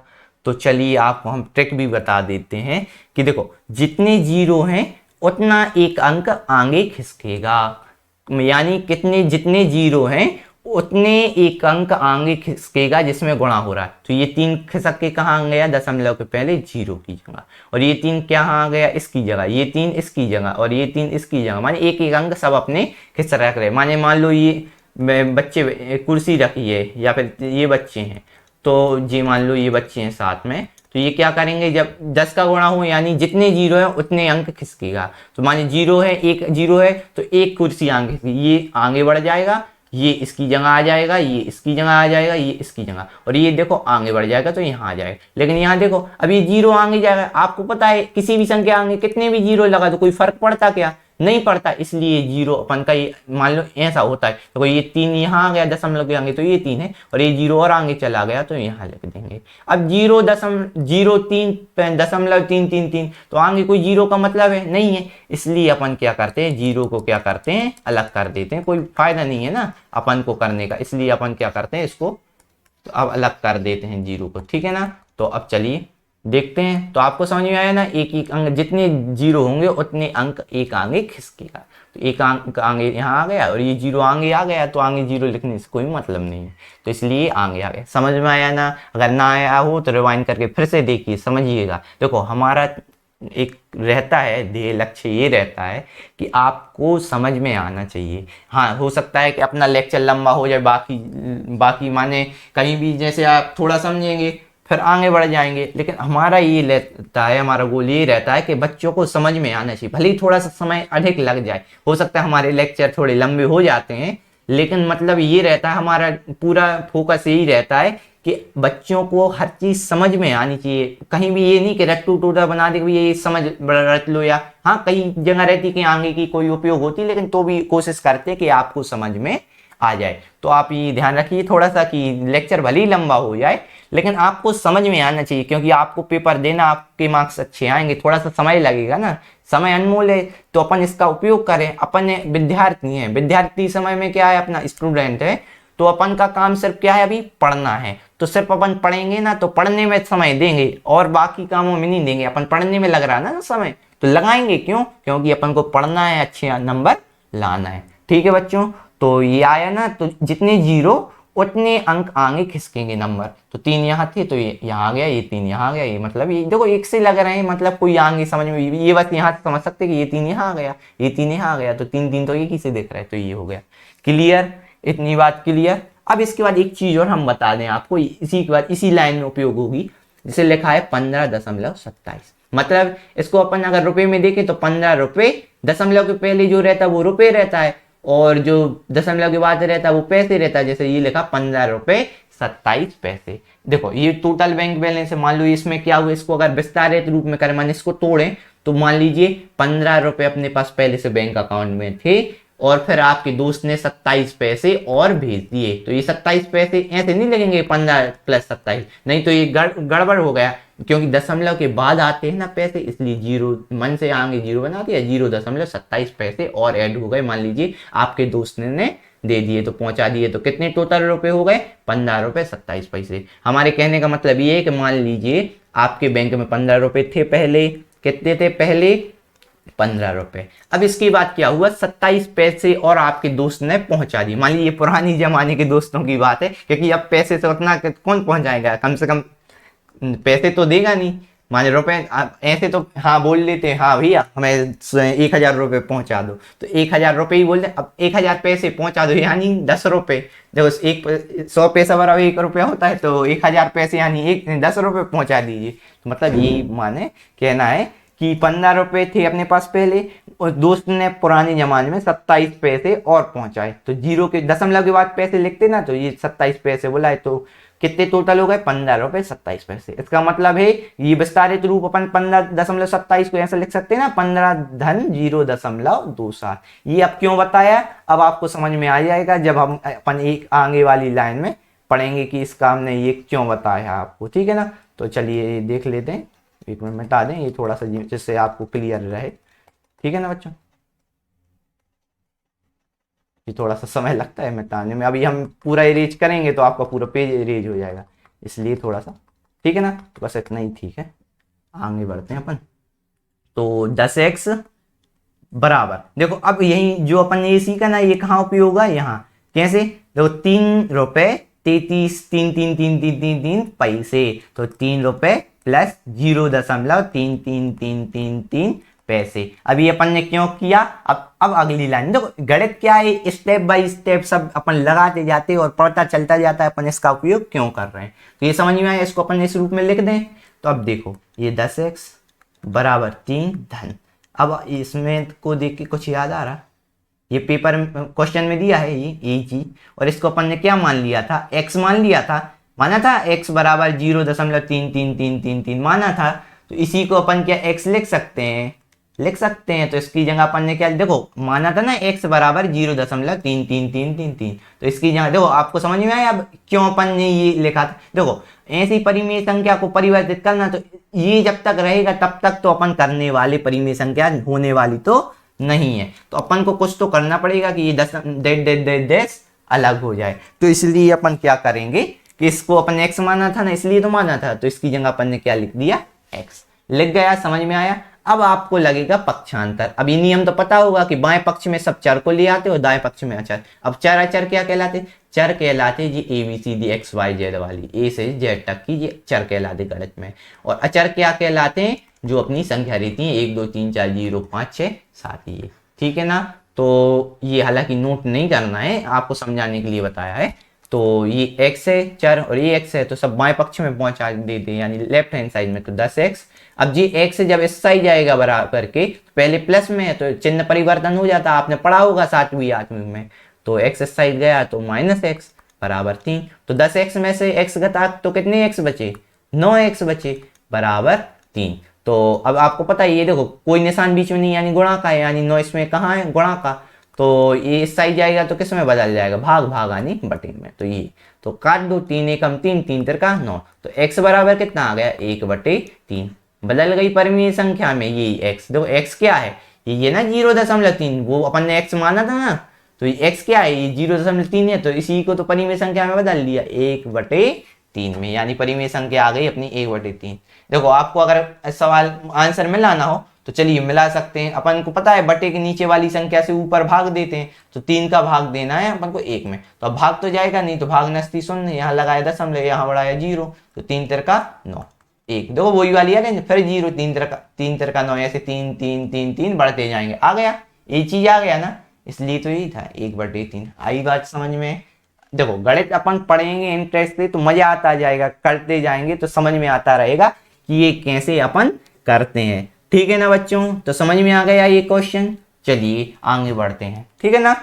तो चलिए आपको हम ट्रिक भी बता देते हैं कि देखो जितने जीरो हैं उतना एक अंक आगे खिसकेगा, यानी कितने, जितने जीरो हैं उतने एक अंक आगे खिसकेगा जिसमें गुणा हो रहा है। तो ये 3 खिसक के कहाँ आ गया, दशमलव के पहले जीरो की जगह, और ये 3 क्या आ गया, इसकी जगह, ये 3 इसकी जगह और ये 3 इसकी जगह, माने एक एक अंक सब अपने खिस रख रहे। माने मान लो ये बच्चे कुर्सी रखी है या फिर ये बच्चे हैं, तो जी मान लो ये बच्चे हैं साथ में, तो ये क्या करेंगे, जब 10 का गुणा हो यानी जितने जीरो है उतने अंक खिसकेगा। तो माने जीरो है, एक जीरो है तो एक कुर्सी आगे, ये आगे बढ़ जाएगा, ये इसकी जगह आ जाएगा, ये इसकी जगह आ जाएगा, ये इसकी जगह, और ये देखो आगे बढ़ जाएगा तो यहाँ आ जाएगा। लेकिन यहाँ देखो अभी जीरो आगे जाएगा, आपको पता है किसी भी संख्या आगे कितने भी जीरो लगा तो कोई फर्क पड़ता क्या, नहीं पड़ता। इसलिए जीरो अपन का ये मान लो ऐसा होता है, तो ये 3 यहाँ आ गया दशमलव के आगे तो ये 3 है, और ये जीरो और आगे चला गया तो यहाँ लिख देंगे। अब 0.333 तो आगे कोई जीरो का मतलब है नहीं है, इसलिए अपन क्या करते हैं, जीरो को क्या करते हैं, अलग कर देते हैं। कोई फायदा नहीं है ना अपन को करने का, इसलिए अपन क्या करते हैं, इसको तो अब अलग कर देते हैं जीरो को, ठीक है ना। तो अब चलिए देखते हैं, तो आपको समझ में आया ना, एक एक अंक जितने जीरो होंगे उतने अंक एक आगे खिसकेगा। तो एक अंक आगे यहाँ आ गया और ये जीरो आगे आ गया, तो आगे जीरो लिखने से कोई मतलब नहीं है, तो इसलिए आगे आ गया। समझ में आया ना। अगर ना आया हो तो रिवाइंड करके फिर से देखिए, समझिएगा। देखो हमारा एक रहता है ध्येय, लक्ष्य ये रहता है कि आपको समझ में आना चाहिए। हाँ हो सकता है कि अपना लेक्चर लंबा हो जाए, बाकी माने कहीं भी जैसे आप थोड़ा समझेंगे फिर आगे बढ़ जाएंगे, लेकिन हमारा ये रहता है, हमारा गोल ये रहता है कि बच्चों को समझ में आना चाहिए। भले ही थोड़ा सा समय अधिक लग जाए, हो सकता है हमारे लेक्चर थोड़े लंबे हो जाते हैं, लेकिन मतलब ये रहता है, हमारा पूरा फोकस यही रहता है कि बच्चों को हर चीज समझ में आनी चाहिए। कहीं भी ये नहीं कि रट्टू टूटा बना दे कि ये समझ रट लो, या हाँ कई जगह रहती कि आगे की कोई उपयोग होती, लेकिन तो भी कोशिश करते कि आपको समझ में आ जाए। तो आप ये ध्यान रखिए थोड़ा सा कि लेक्चर भले ही लंबा हो जाए लेकिन आपको समझ में आना चाहिए, क्योंकि आपको पेपर देना, आपके मार्क्स अच्छे आएंगे, थोड़ा सा समय लगेगा ना, समय अनमोल है, तो अपन इसका उपयोग करें। अपन विद्यार्थी हैं, विद्यार्थी समय में क्या है, अपना स्टूडेंट है, तो अपन का काम सिर्फ क्या है, अभी पढ़ना है। तो सिर्फ अपन पढ़ेंगे ना तो पढ़ने में समय देंगे और बाकी कामों में नहीं देंगे। अपन पढ़ने में लग रहा है ना समय, तो लगाएंगे क्यों, क्योंकि अपन को पढ़ना है, अच्छे नंबर लाना है। ठीक है बच्चों, तो ये आया ना, तो जितने जीरो उतने अंक आगे खिसकेंगे नंबर। तो 3 यहाँ थे तो ये यहाँ आ गया, ये 3 यहाँ आ गया, ये मतलब ये देखो एक से लग रहे हैं, मतलब कोई आगे समझ में, ये बस यहाँ से समझ सकते कि ये 3 यहाँ आ गया, ये 3 यहाँ आ गया, तो 3 3 तो एक ही से देख रहे हैं, तो ये हो गया क्लियर। इतनी बात क्लियर। अब इसके बाद एक चीज और हम बता दें आपको, इसी के बाद इसी लाइन में उपयोग होगी, जिसे लिखा है 15.27। मतलब इसको अपन अगर रुपए में देखें तो 15 रुपए, दशमलव के पहले जो रहता है वो रुपए रहता है, और जो दशमलव के बाद रहता है वो पैसे रहता है। जैसे ये लिखा 15 रुपए 27 पैसे। देखो ये टोटल बैंक बैलेंस है। मान लो इसमें क्या हुआ, इसको अगर विस्तारित रूप में करें, मान इसको तोड़ें, तो मान लीजिए 15 रुपए अपने पास पहले से बैंक अकाउंट में थे, और फिर आपके दोस्त ने 27 पैसे और भेज दिए। तो ये 27 पैसे ऐसे नहीं लगेंगे 15 + 27, नहीं तो ये गड़बड़ हो गया, क्योंकि दशमलव के बाद आते हैं ना पैसे, इसलिए जीरो मन से आगे जीरो बना दिया, 0.27 पैसे और ऐड हो गए। मान लीजिए आपके दोस्त ने दे दिए तो पहुंचा दिए, तो कितने टोटल रुपए हो गए, 15 रुपए 27 पैसे। हमारे कहने का मतलब ये है कि मान लीजिए आपके बैंक में 15 रुपए थे पहले, कितने थे पहले, 15 रुपए। अब इसके बाद क्या हुआ, 27 पैसे और आपके दोस्त ने पहुंचा दी। मान लीजिए ये पुरानी जमाने के दोस्तों की बात है, क्योंकि अब पैसे से उतना कौन पहुंचाएगा, कम से कम पैसे तो देगा नहीं। मान रुपए ऐसे तो हाँ बोल लेते हैं, हाँ भैया हमें 1000 रुपये पहुंचा दो, तो 1000 रुपये ही बोल दे। अब 1000 पैसे पहुंचा दो यानी 10 रुपये, जब 100 पैसा बराबर 1 रुपया होता है, तो 1000 पैसे यानी 10 रुपये पहुंचा दीजिए। तो मतलब यही माने कहना है कि 15 रुपए थे अपने पास पहले, और दोस्त ने पुराने जमाने में 27 पैसे और पहुंचाए। तो जीरो के दशमलव के बाद पैसे लिखते ना, तो ये 27 पैसे बोला है, तो कितने टोटल हो गए, 15 रुपए 27 पैसे। इसका मतलब है ये विस्तारित रूप अपन 15.27 को ऐसे लिख सकते हैं ना, 15 धन 0.27। ये अब क्यों बताया, अब आपको समझ में आ जाएगा जब हम अपन एक आगे वाली लाइन में पढ़ेंगे कि इसका हमने ये क्यों बताया आपको। ठीक है ना, तो चलिए देख लेते हैं, एक मिनट मिटा दें ये थोड़ा सा, जिससे आपको क्लियर रहे। ठीक है ना बच्चों, ये थोड़ा सा समय लगता है मिटाने में, अभी हम पूरा इरेज करेंगे तो आपका पूरा पेज इरेज हो जाएगा, इसलिए थोड़ा सा। ठीक है ना, तो बस इतना ही ठीक है, आगे बढ़ते हैं अपन। तो 10x बराबर, देखो अब यही जो अपन ये सीखा ना, ये कहाँ उपयोग होगा, यहाँ कैसे, देखो 3 रुपए 33 पैसे, तो 3 रुपए प्लस 0.3333 पैसे। अभी अपन ने क्यों किया, अब अगली लाइन देखो, गणित क्या है, स्टेप बाय स्टेप सब अपन लगाते जाते और पढ़ता चलता जाता है अपन इसका उपयोग क्यों कर रहे हैं। तो ये समझ में आया, इसको अपन इस रूप में लिख दें। तो अब देखो ये 10x बराबर 3 धन, अब इसमें को देख के कुछ याद आ रहा, ये पेपर क्वेश्चन में दिया है ये चीज, और इसको अपन ने क्या मान लिया था, x मान लिया था, माना था x बराबर 0.3333 माना था। तो इसी को अपन क्या x लिख सकते हैं, तो इसकी जगह अपन ने क्या, देखो माना था ना x बराबर 0.3333, तो इसकी जगह देखो, आपको समझ में आया अब क्यों अपन ने ये लिखा था। देखो ऐसी परिमेय संख्या को परिवर्तित करना, तो ये जब तक रहेगा तब तक तो अपन करने वाले परिमेय संख्या होने वाली तो नहीं है, तो अपन को कुछ तो करना पड़ेगा कि ये देश अलग हो जाए। तो इसलिए अपन क्या करेंगे कि इसको अपन x माना था ना, इसलिए तो माना था, तो इसकी जगह अपन ने क्या लिख दिया, x लिख गया। समझ में आया। अब आपको लगेगा पक्षांतर। अब ये नियम तो पता होगा कि बाएं पक्ष में सब चर को ले आते और दाएं पक्ष में अचर। अब चर अचर क्या कहलाते, चर कहलाते जी ABCD XYZ वाली, A से Z तक की ये चर कहलाते गणित में। और अचर क्या कहलाते हैं, जो अपनी संख्या रहती है 1 2 3 4 0 5 6 7 ये। ठीक है ना, तो ये हालांकि नोट नहीं करना है, आपको समझाने के लिए बताया है। तो ये x है चर और ये x है, तो सब बाएं पक्ष में पहुंचा देते हैं, यानी लेफ्ट हैंड साइड में। तो 10x, अब जी x जब इस साइड जाएगा बराबर के, पहले प्लस में है तो चिन्ह परिवर्तन हो जाता, आपने पढ़ा होगा 7वीं 8वीं में। तो x इस साइड गया तो -x, बराबर 3। तो 10x में से x घटात तो कितने x बचे, 9x बचे बराबर 3। तो अब आपको पता है ये देखो कोई निशान बीच में नहीं यानी गुणा का है, यानी 9 इसमें कहाँ है, गुणा का। तो ये इस साइड जाएगा तो किस में बदल जाएगा, भाग भाग यानी बटे में। तो ये तो काट दो, 3 एकम 3, 3 तिरका 9। तो x बराबर कितना आ गया, 1/3 बदल गई परिमेय संख्या में ये x। देखो x क्या है, ये ना 0.3, वो अपन ने x माना था ना, तो ये x क्या है, ये 0.3 है। तो इसी को तो परिमेय संख्या में बदल दिया 1/3 में, यानी परिमेय संख्या आ गई अपनी 1/3। देखो आपको अगर सवाल आंसर मिलाना हो तो चलिए मिला सकते हैं। अपन को पता है बटे के नीचे वाली संख्या से ऊपर भाग देते हैं, तो 3 का भाग देना है अपन को 1 में। तो अब भाग तो जाएगा नहीं, तो भाग नस्ती शून्य, यहाँ लगाया दशमलव, यहाँ बढ़ाया 0, तो 3 तिरका 9, 1। देखो वही वाली है फिर 0, 3 तिरका 9, ऐसे 3 3 3 3 बढ़ते जाएंगे। आ गया, ये चीज आ गया ना, इसलिए तो यही था 1/3। आई बात समझ में। देखो गणित अपन पढ़ेंगे इंटरेस्ट से तो मजा आता जाएगा, करते जाएंगे तो समझ में आता रहेगा कि ये कैसे अपन करते हैं। ठीक है ना बच्चों, तो समझ में आ गया ये क्वेश्चन। चलिए आगे बढ़ते हैं, ठीक है ना,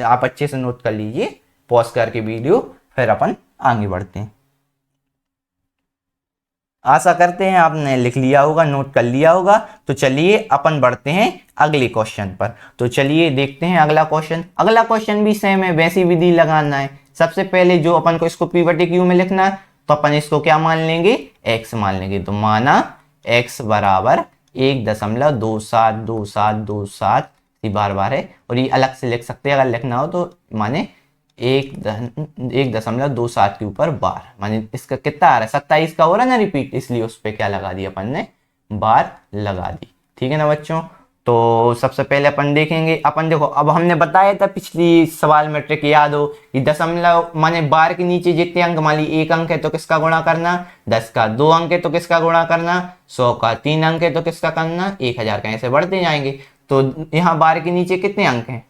आप अच्छे से नोट कर लीजिए, पॉज करके वीडियो, फिर अपन आगे बढ़ते हैं। आशा करते हैं आपने लिख लिया होगा, नोट कर लिया होगा। तो चलिए अपन बढ़ते हैं अगले क्वेश्चन पर। तो चलिए देखते हैं अगला क्वेश्चन। अगला क्वेश्चन भी सेम है, वैसी विधि लगाना है। सबसे पहले जो अपन को इसको p/q में लिखना है, तो अपन इसको क्या मान लेंगे, x मान लेंगे। तो माना x बराबर 1.272727 बार बार है, और ये अलग से लिख सकते हैं अगर लिखना हो तो, माने 1.27 के ऊपर बार, माने इसका कितना आ रहा है, 27 का हो रहा है ना रिपीट, इसलिए उस पर क्या लगा दी अपन ने, बार लगा दी। ठीक है ना बच्चों। तो सबसे पहले अपन देखेंगे, अपन देखो अब हमने बताया था पिछली सवाल में ट्रिक याद हो कि दशमलव माने बार के नीचे जितने अंक, मान ली 1 अंक है तो किसका गुणा करना, 10 का 2 अंक है तो किसका गुणा करना, 100 का 3 अंक है तो किसका करना, 1000 का, ऐसे बढ़ते जाएंगे। तो यहाँ बार के नीचे कितने अंक हैं,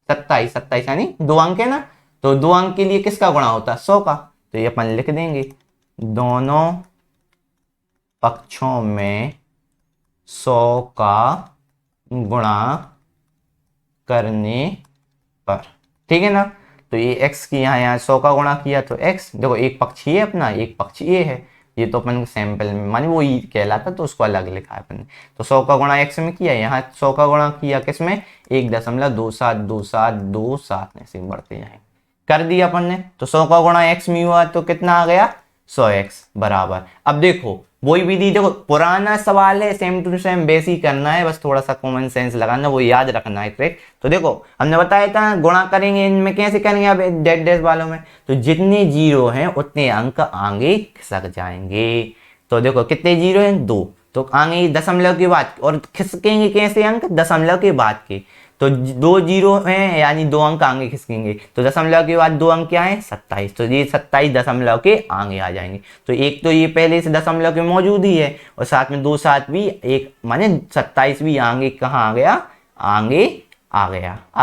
27, 27 यानी 2 अंक है ना, तो 2 अंक के लिए किसका गुणा होता है, 100 का। तो ये अपन लिख देंगे दोनों पक्षों में 100 का गुणा करने पर। ठीक है ना, तो ये x की यहाँ 100 का गुणा किया तो x, देखो एक पक्ष ये अपना, एक पक्ष ये है, ये तो अपन सैंपल में माने वो ही कहलाता तो उसको अलग लिखा है अपन ने। तो 100 का गुणा x में किया, यहाँ 100 का गुणा किया किसमें, 1.272727 ऐसे बढ़ते जाएंगे, कर दिया अपन ने। तो 100 का गुणा x में हुआ तो कितना आ गया, 100x बराबर। अब देखो वही विधि, देखो पुराना सवाल है, सेम टू सेम वैसे ही करना है, बस थोड़ा सा कॉमन सेंस लगाना, वो याद रखना है ट्रिक। तो देखो हमने बताया था गुणा करेंगे, इनमें कैसे करेंगे, अब डेड डैश वालों में तो जितने जीरो हैं उतने अंक आगे खिसक जाएंगे। तो देखो कितने जीरो हैं, 2, तो आगे दशमलव के बाद, और खिसकेंगे कैसे अंक, दशमलव के बाद के। तो 2 जीरो हैं यानी 2 अंक आगे खिसकेंगे, तो दशमलव के बाद 2 अंक क्या है, 27, तो ये 27 दशमलव के आगे आ जाएंगे। तो एक तो ये पहले से दशमलव के मौजूद ही है, और साथ में 2 7 भी, एक माने 27 भी आगे कहाँ आ गया, आगे आ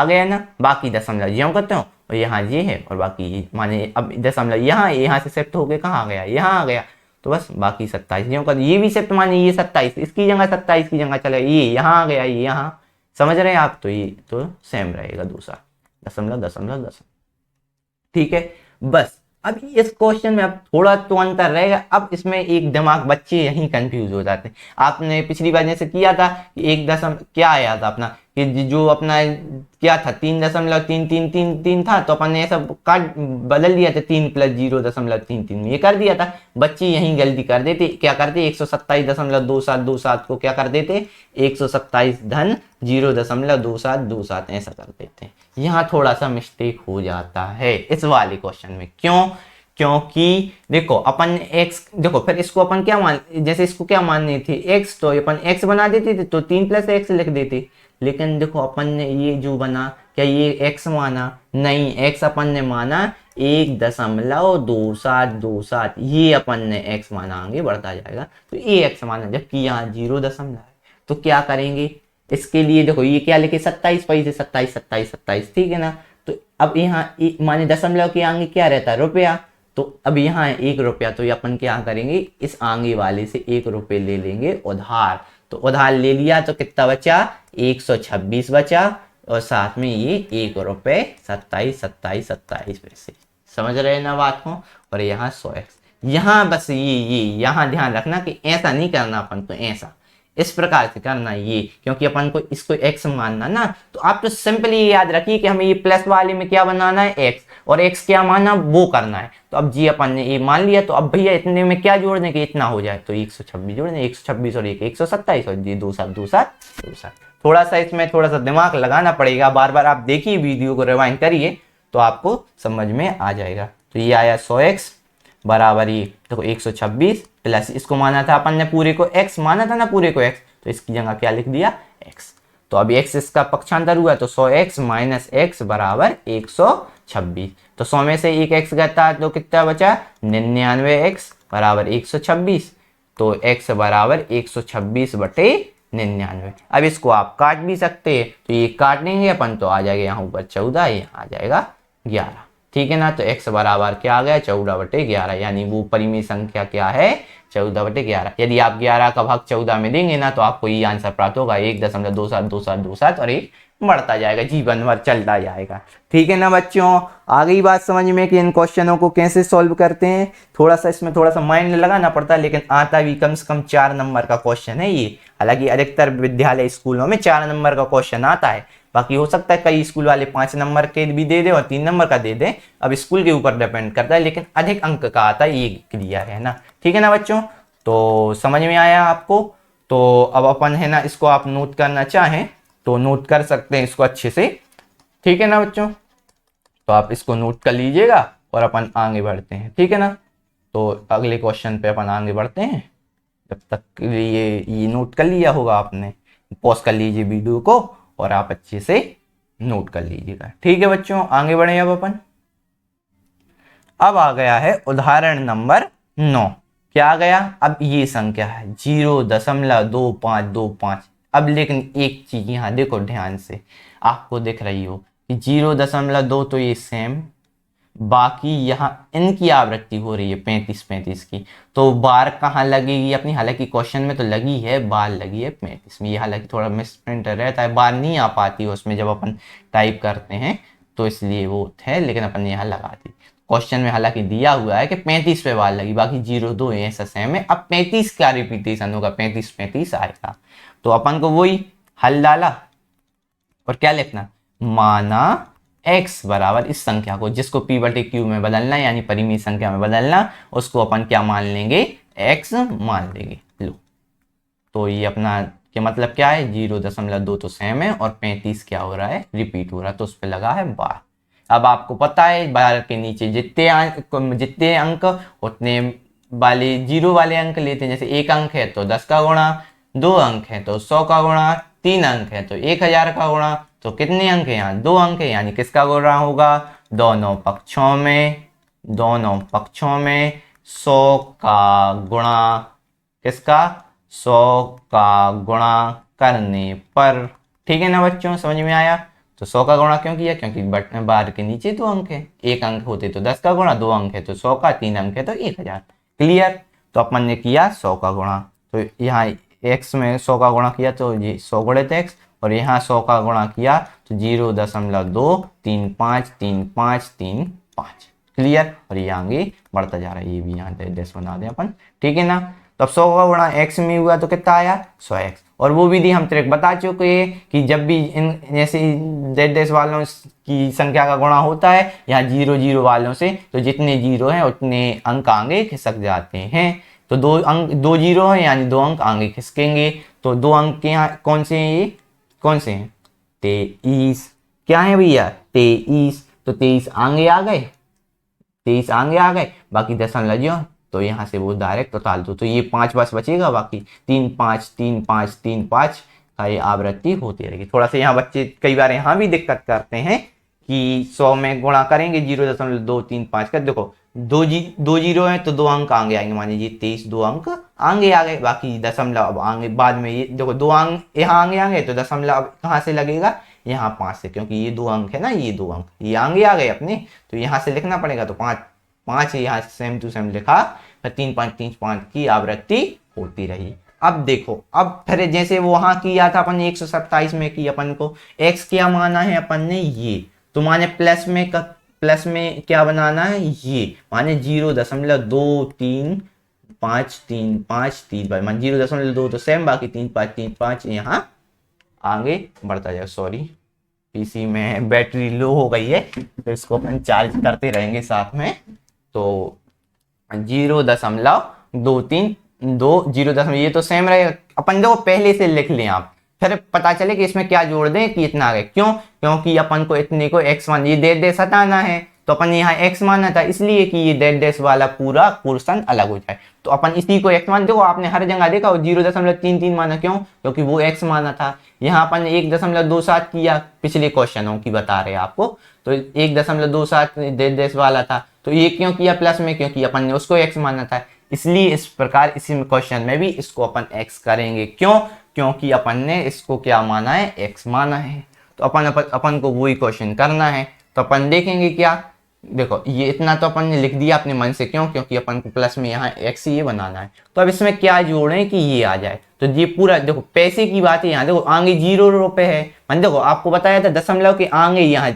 गया ना। बाकी दशमलव ज्यों करते हो, और यहाँ ये है और बाकी माने अब दशमलव यहाँ से शिफ्ट होके कहाँ आ गया, यहाँ आ गया। तो बस बाकी 27 ज्यों कर, ये भी शिफ्ट माने ये 27 इसकी जगह 27 की जगह चले, ये यहाँ आ गया, ये यहाँ, समझ रहे हैं आप। तो ये तो सेम रहेगा दूसरा दशमलव दशमलव दशमलव। ठीक है, बस अब इस क्वेश्चन में अब थोड़ा तो अंतर रहेगा। अब इसमें एक दिमाग बच्चे यहीं कंफ्यूज हो जाते हैं। आपने पिछली बार जैसे किया था कि 1 क्या आया था अपना, कि जो अपना क्या था 3.333 था, तो अपन ने ऐसा काट बदल दिया था 3 + 0.33 ये कर दिया था। बच्चे यहीं गलती कर देते, क्या करते 127.2727 को क्या कर देते 127 धन 0.2727 ऐसा कर देते। यहाँ थोड़ा सा मिस्टेक हो जाता है इस वाले क्वेश्चन में। क्यों, क्योंकि देखो अपन x, देखो फिर इसको अपन क्या मान, जैसे इसको क्या माननी थी x, तो अपन x बना देते थे तो 3 + x लिख देते। लेकिन देखो अपन ने ये जो बना, क्या ये x माना, नहीं, x अपन ने माना 1.2727, ये अपन ने x माना, आगे बढ़ता जाएगा तो ये x माना, जबकि यहाँ 0 दशमलव है। तो क्या करेंगे इसके लिए, देखो ये क्या लिखे 27 पैसे 27 27 27, ठीक है ना। तो अब यहाँ माने दशमलव के आगे क्या रहता है, रुपया, तो अब यहाँ है 1 रुपया, तो ये अपन क्या करेंगे इस आगे वाले से 1 रुपये ले लेंगे उधार। तो उधार ले लिया तो कितना बचा 126 बचा, और साथ में ये 1 रुपये 27 27 27 पैसे। समझ रहे हैं ना बात को। और यहाँ 100x, यहाँ बस ये यहाँ ध्यान रखना कि ऐसा नहीं करना अपन को, ऐसा इस प्रकार से करना ये, क्योंकि अपन को इसको x मानना ना, तो आप तो सिंपली याद रखिए कि हमें ये प्लस वाले में क्या बनाना है, x, और x क्या माना वो करना है। तो अब जी अपन ने ये मान लिया, तो अब भैया इतने में क्या जोड़ दें कि इतना हो जाए, तो 126 जोड़ दें, 126 और 127, और जी 2 7 2 7 2 7। थोड़ा सा इसमें थोड़ा सा दिमाग लगाना पड़ेगा, बार बार आप देखिए वीडियो को रिवाइंड करिए तो आपको समझ में आ जाएगा। तो ये आया 100x बराबर ये देखो 126 प्लस, इसको माना था अपन ने पूरे को x, माना था ना पूरे को x, तो इसकी जगह क्या लिख दिया x। तो अभी x इसका पक्षांतर हुआ, तो 100x माइनस x बराबर 126। तो 100 में से एक x घटा तो कितना बचा, 99x बराबर 126। तो x बराबर 126 बटे 99। अब इसको आप काट भी सकते हैं, तो ये काटेंगे अपन तो आ जाएगा यहाँ ऊपर 14, यहाँ आ जाएगा 11, ठीक है ना। तो x बराबर क्या आ गया, 14/11, यानी वो परिमेय संख्या क्या है, 14/11। यदि आप 11 का भाग 14 में देंगे ना, तो आपको ये आंसर प्राप्त होगा 1.272727, और एक बढ़ता जाएगा, जीवन भर चलता जाएगा, ठीक है ना बच्चों। आ गई बात समझ में कि इन क्वेश्चनों को कैसे सॉल्व करते हैं। थोड़ा सा इसमें थोड़ा सा माइंड लगाना पड़ता है, लेकिन आता भी कम से कम 4 नंबर का क्वेश्चन है ये। हालांकि अधिकतर विद्यालय स्कूलों में 4 नंबर का क्वेश्चन आता है, बाकी हो सकता है कई स्कूल वाले 5 नंबर के भी दे दे और 3 नंबर का दे दे, अब स्कूल के ऊपर डिपेंड करता है, लेकिन अधिक अंक का आता है, ये क्लियर है ना, ठीक है ना बच्चों। तो समझ में आया आपको। तो अब अपन है ना, इसको आप नोट करना चाहें तो नोट कर सकते हैं इसको अच्छे से, ठीक है ना बच्चों। तो आप इसको नोट कर लीजिएगा और अपन आगे बढ़ते हैं, ठीक है ना। तो अगले क्वेश्चन पे अपन आगे बढ़ते हैं। जब तक ये नोट कर लिया होगा आपने, पॉज कर लीजिए वीडियो को और आप अच्छे से नोट कर लीजिएगा, ठीक है बच्चों। आगे बढ़े अब अपन। अब आ गया है उदाहरण नंबर 9। क्या आ गया, अब ये संख्या है 0.2525। अब लेकिन एक चीज यहाँ देखो ध्यान से, आपको दिख रही हो कि 0.2 तो ये सेम, बाकी यहाँ इनकी आवृत्ति हो रही है 35 की, तो बार कहाँ लगेगी अपनी, हालांकि क्वेश्चन में तो लगी है, बार लगी है 35 में। ये हालांकि थोड़ा मिसप्रिंट रहता है, बार नहीं आ पाती है उसमें जब अपन टाइप करते हैं, तो इसलिए वो है, लेकिन अपन ने यहाँ लगा दी। क्वेश्चन में हालांकि दिया हुआ है कि 35 पे बार लगी, बाकी 0.2 ऐसा सेम है। अब 35 का रिपीटेशन होगा, 35 आएगा, तो अपन को वही हल डाला और क्या लिखना, माना x बराबर इस संख्या को, जिसको p/q में बदलना है यानी परिमेय संख्या में बदलना, उसको अपन क्या मान लेंगे, x मान लेंगे। लो, तो ये अपना क्या मतलब क्या है, 0.2 तो सेम है और 35 क्या हो रहा है, रिपीट हो रहा है, तो उस पर लगा है बार। अब आपको पता है बार के नीचे जितने अंक उतने वाले 0 वाले अंक लेते हैं। जैसे 1 अंक है तो 10 का गुणा, 2 अंक है तो 100 का गुणा, 3 अंक है तो 1000 का गुणा। तो कितने अंक है यहाँ, 2 अंक है, यानी किसका गुणा होगा, दोनों पक्षों में 100 का गुणा, किसका, 100 का गुणा करने पर, ठीक है ना बच्चों, समझ में आया। तो 100 का गुणा क्यों किया, क्योंकि बार के नीचे 2 अंक है, 1 अंक होते तो 10 का गुणा, 2 अंक है तो 100 का, 3 अंक है तो 1000, क्लियर। तो अपन ने किया 100 का गुणा, तो यहाँ x में 100 का गुणा किया तो ये 100 गुणित x, और यहाँ 100 का गुणा किया तो 0.2353535, क्लियर। और ये आगे बढ़ता जा रहा है, ये भी यहाँ डैश बना दें अपन, ठीक है ना। तो अब 100 का गुणा x में हुआ तो कितना आया, 100x। और वो विधि हम ट्रिक बता चुके हैं कि जब भी इन जैसे z वालों की संख्या का गुणा होता है यहाँ 0 वालों से, तो जितने 0 हैं उतने अंक आगे खिसक जाते हैं। तो 2 0 है यानी 2 अंक आगे खिसकेंगे। तो 2 अंक के यहाँ कौन से हैं, ये कौन से हैं, 23, क्या है भैया 23, तो 23 आगे आ गए, 23 आगे आ गए, बाकी दशमलव जो, तो यहाँ से वो डायरेक्ट उतार दो, तो ये 5 बस बचेगा, बाकी 3 5 3 5 3 5 का ये आवृत्ति होती रहेगी। थोड़ा सा यहाँ बच्चे कई बार यहाँ भी दिक्कत करते हैं कि 100 में गुणा करेंगे 0.235 का, देखो 2 0 है तो 2 अंक आगे आएंगे, मान लीजिए 23, 2 अंक आगे आ गए, बाकी दशमलव अब आगे बाद में, ये देखो 2 अंक यहाँ आगे आ गए, तो दशमलव कहाँ से लगेगा, यहाँ 5 से, क्योंकि ये 2 अंक है ना, ये 2 अंक ये आगे आ गए अपने, तो यहाँ से लिखना पड़ेगा, तो 5 यहाँ सेम टू सेम लिखा, फिर 3 5 3 5 की आवृत्ति होती रही। अब देखो, अब फिर जैसे वो वहां किया था अपन ने 127 में की, अपन को x क्या माना है अपन ने, ये तो माने प्लस में प्लस में क्या बनाना है, ये माने 0.2353 मान 0.2 तो सेम, बाकी 3 5 यहाँ आगे बढ़ता जाएगा। सॉरी पीसी में बैटरी लो हो गई है तो इसको अपन चार्ज करते रहेंगे साथ में। तो 0.232 0 ये तो सेम रहेगा। अपन देखो पहले से लिख लें आप, फिर पता चले कि इसमें क्या जोड़ दें कि इतना आ गया। क्यों? क्योंकि अपन को इतने को x1 ये डेट डेस हटाना है, तो अपन यहाँ x माना था इसलिए कि ये डेट डेस वाला पूरा पोर्शन अलग हो जाए। तो अपन इसी को x मान, देखो आपने हर जगह देखा 0.33 माना, क्यों? क्योंकि वो x माना था। यहाँ अपन 1.27 किया, पिछले क्वेश्चनों की बता रहे आपको, तो 1.27 डेट डेस वाला था। तो ये क्यों किया प्लस में? क्योंकि अपन ने उसको x माना था, इसलिए इस प्रकार इसी क्वेश्चन में भी इसको अपन x करेंगे। क्यों? क्योंकि अपन ने इसको क्या माना है, x माना है। तो अपन को वही क्वेश्चन करना है। तो अपन देखेंगे क्या, देखो ये इतना तो अपन ने लिख दिया अपने मन से, क्यों? क्योंकि अपन को प्लस में यहाँ x ये बनाना है। तो अब इसमें क्या जोड़ें कि ये आ जाए। तो ये पूरा देखो पैसे की बात है, यहाँ देखो आगे 0 रुपए है, मान देखो आपको बताया था दशमलव के आगे यहाँ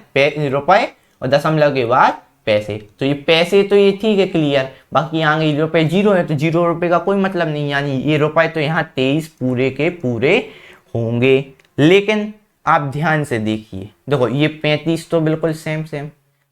रुपए और दशमलव के बाद पैसे। तो ये पैसे तो ये ठीक है क्लियर, बाकी आगे रुपए 0 है तो 0 रुपए का कोई मतलब नहीं, यानी ये रुपए तो यहाँ 23 पूरे के पूरे होंगे। लेकिन आप ध्यान से देखिए, देखो ये 35 तो बिल्कुल सेम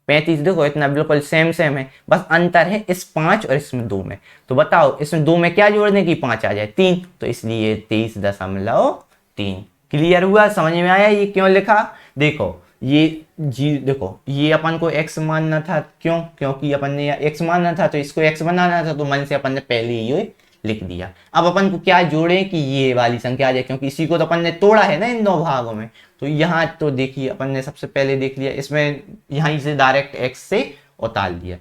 35 देखो इतना बिल्कुल सेम है, बस अंतर है इस 5 और इसमें 2 में। तो बताओ इसमें 2 में क्या जोड़ने की 5 आ जाए 3, तो इसलिए 23.3। क्लियर हुआ? समझ में आया ये क्यों लिखा? देखो ये देखो ये अपन को x मानना था, क्यों? क्योंकि अपन ने x मानना था तो इसको x बनाना था, तो मन से अपन ने पहले ही लिख दिया। अब अपन को क्या जोड़े कि ये वाली संख्या आ जाए, क्योंकि इसी को तो अपन ने तोड़ा है ना इन 2 भागों में। तो यहाँ तो देखिए अपन ने सबसे पहले देख लिया, इसमें यहाँ से डायरेक्ट x से उतार लिया।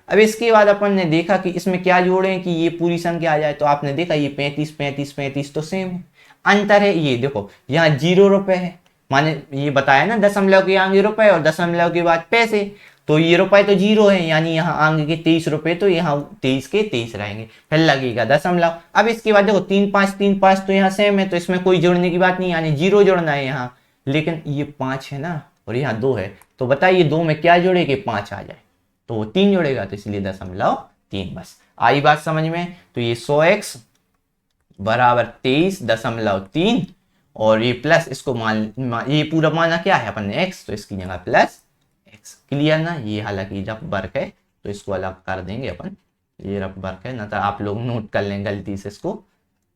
अब इसके बाद अपन ने देखा कि इसमें क्या जोड़े कि ये पूरी संख्या आ जाए। तो आपने देखा ये 35 तो सेम है, अंतर है ये देखो यहाँ 0 रुपए है, माने ये बताया ना दशमलव के आगे रुपए और दशमलव के बाद पैसे, तो ये रुपए तो 0 है, यानी यहाँ आगे के 23 रुपए तो यहाँ 23 के 23 रहेंगे, फिर लगेगा दशमलव। अब इसके बाद देखो 3 5 तो यहाँ सेम है, तो इसमें कोई जोड़ने की बात नहीं, यानी 0 जोड़ना है यहाँ। लेकिन ये 5 है ना और यहाँ 2 है, तो बताइए 2 में क्या जोड़े कि 5 आ जाए, तो वो 3 जोड़ेगा, तो इसलिए 0.3। बस आई बात समझ में? तो ये 100x बराबर 23.3 और ये प्लस इसको ये पूरा माना क्या है अपन ने x, तो इसकी जगह प्लस x। क्लियर ना? ये हालांकि रफ वर्क है तो इसको अलग कर देंगे अपन, ये रफ वर्क है ना, तो आप लोग नोट कर लें गलती से इसको,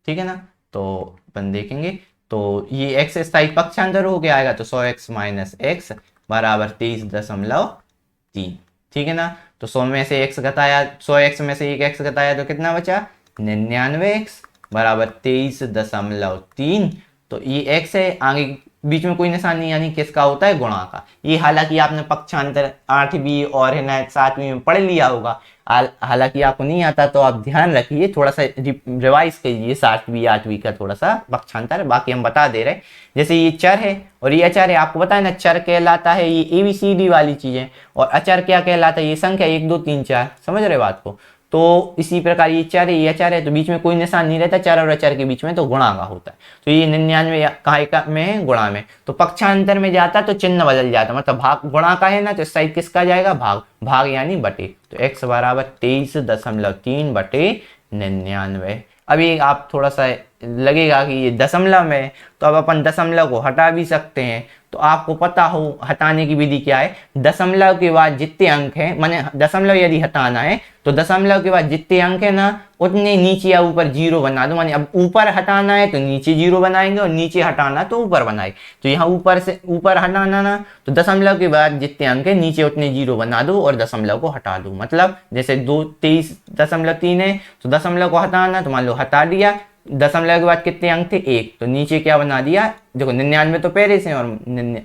ठीक है ना। तो अपन देखेंगे तो ये x स्थायी पक्षांतर हो गया आएगा, तो 100x माइनस x बराबर 23.3, ठीक है ना। तो 100 में से x घटाया, 100x में से एक x घटाया तो कितना बचा 99x बराबर 23.3। तो ये x है, आगे बीच में कोई निशान नहीं, यानी किसका होता है, गुणा का। ये हालांकि आपने पक्षांतर 8वीं और है ना 7वीं में पढ़ लिया होगा, हालांकि आपको नहीं आता तो आप ध्यान रखिए, थोड़ा सा रिवाइज कीजिए 7वीं 8वीं का थोड़ा सा पक्षांतर, बाकी हम बता दे रहे। जैसे ये चर है और ये अचर है, आपको पता है ना चर कहलाता है ये ABCD वाली चीजें, और अचर क्या कहलाता है, ये संख्या 1 2 3 4, समझ रहे बात को। तो इसी प्रकार ये चर है ये अचर है, तो बीच में कोई निशान नहीं रहता चर और अचर के बीच में, तो गुणा का होता है। तो ये 99 कहाँ में है, गुणा में। तो पक्षांतर में जाता तो चिन्ह बदल जाता, मतलब भाग गुणा का है ना, तो इस साइड किसका जाएगा, भाग यानी बटे। तो x बराबर 23.3 बटे 99। अभी आप थोड़ा सा लगेगा कि ये दशमलव में, तो अब अपन दशमलव को हटा भी सकते हैं। तो आपको पता हो हटाने की विधि क्या है, दशमलव के बाद जितने अंक हैं, माने दशमलव यदि हटाना है तो दशमलव के बाद जितने अंक है ना उतने नीचे या ऊपर 0 बना दो। माने अब ऊपर हटाना है तो नीचे 0 बनाएंगे और नीचे हटाना तो ऊपर बनाए। तो यहाँ ऊपर से ऊपर हटाना ना, तो दशमलव के बाद जितने अंक है नीचे उतने 0 बना दो और दशमलव को हटा दो। मतलब जैसे 23.3 है तो दशमलव को हटाना, तो मान लो हटा दिया, दशमलव के बाद कितने अंक थे 1, तो नीचे क्या बना दिया, देखो 99 तो पहले से और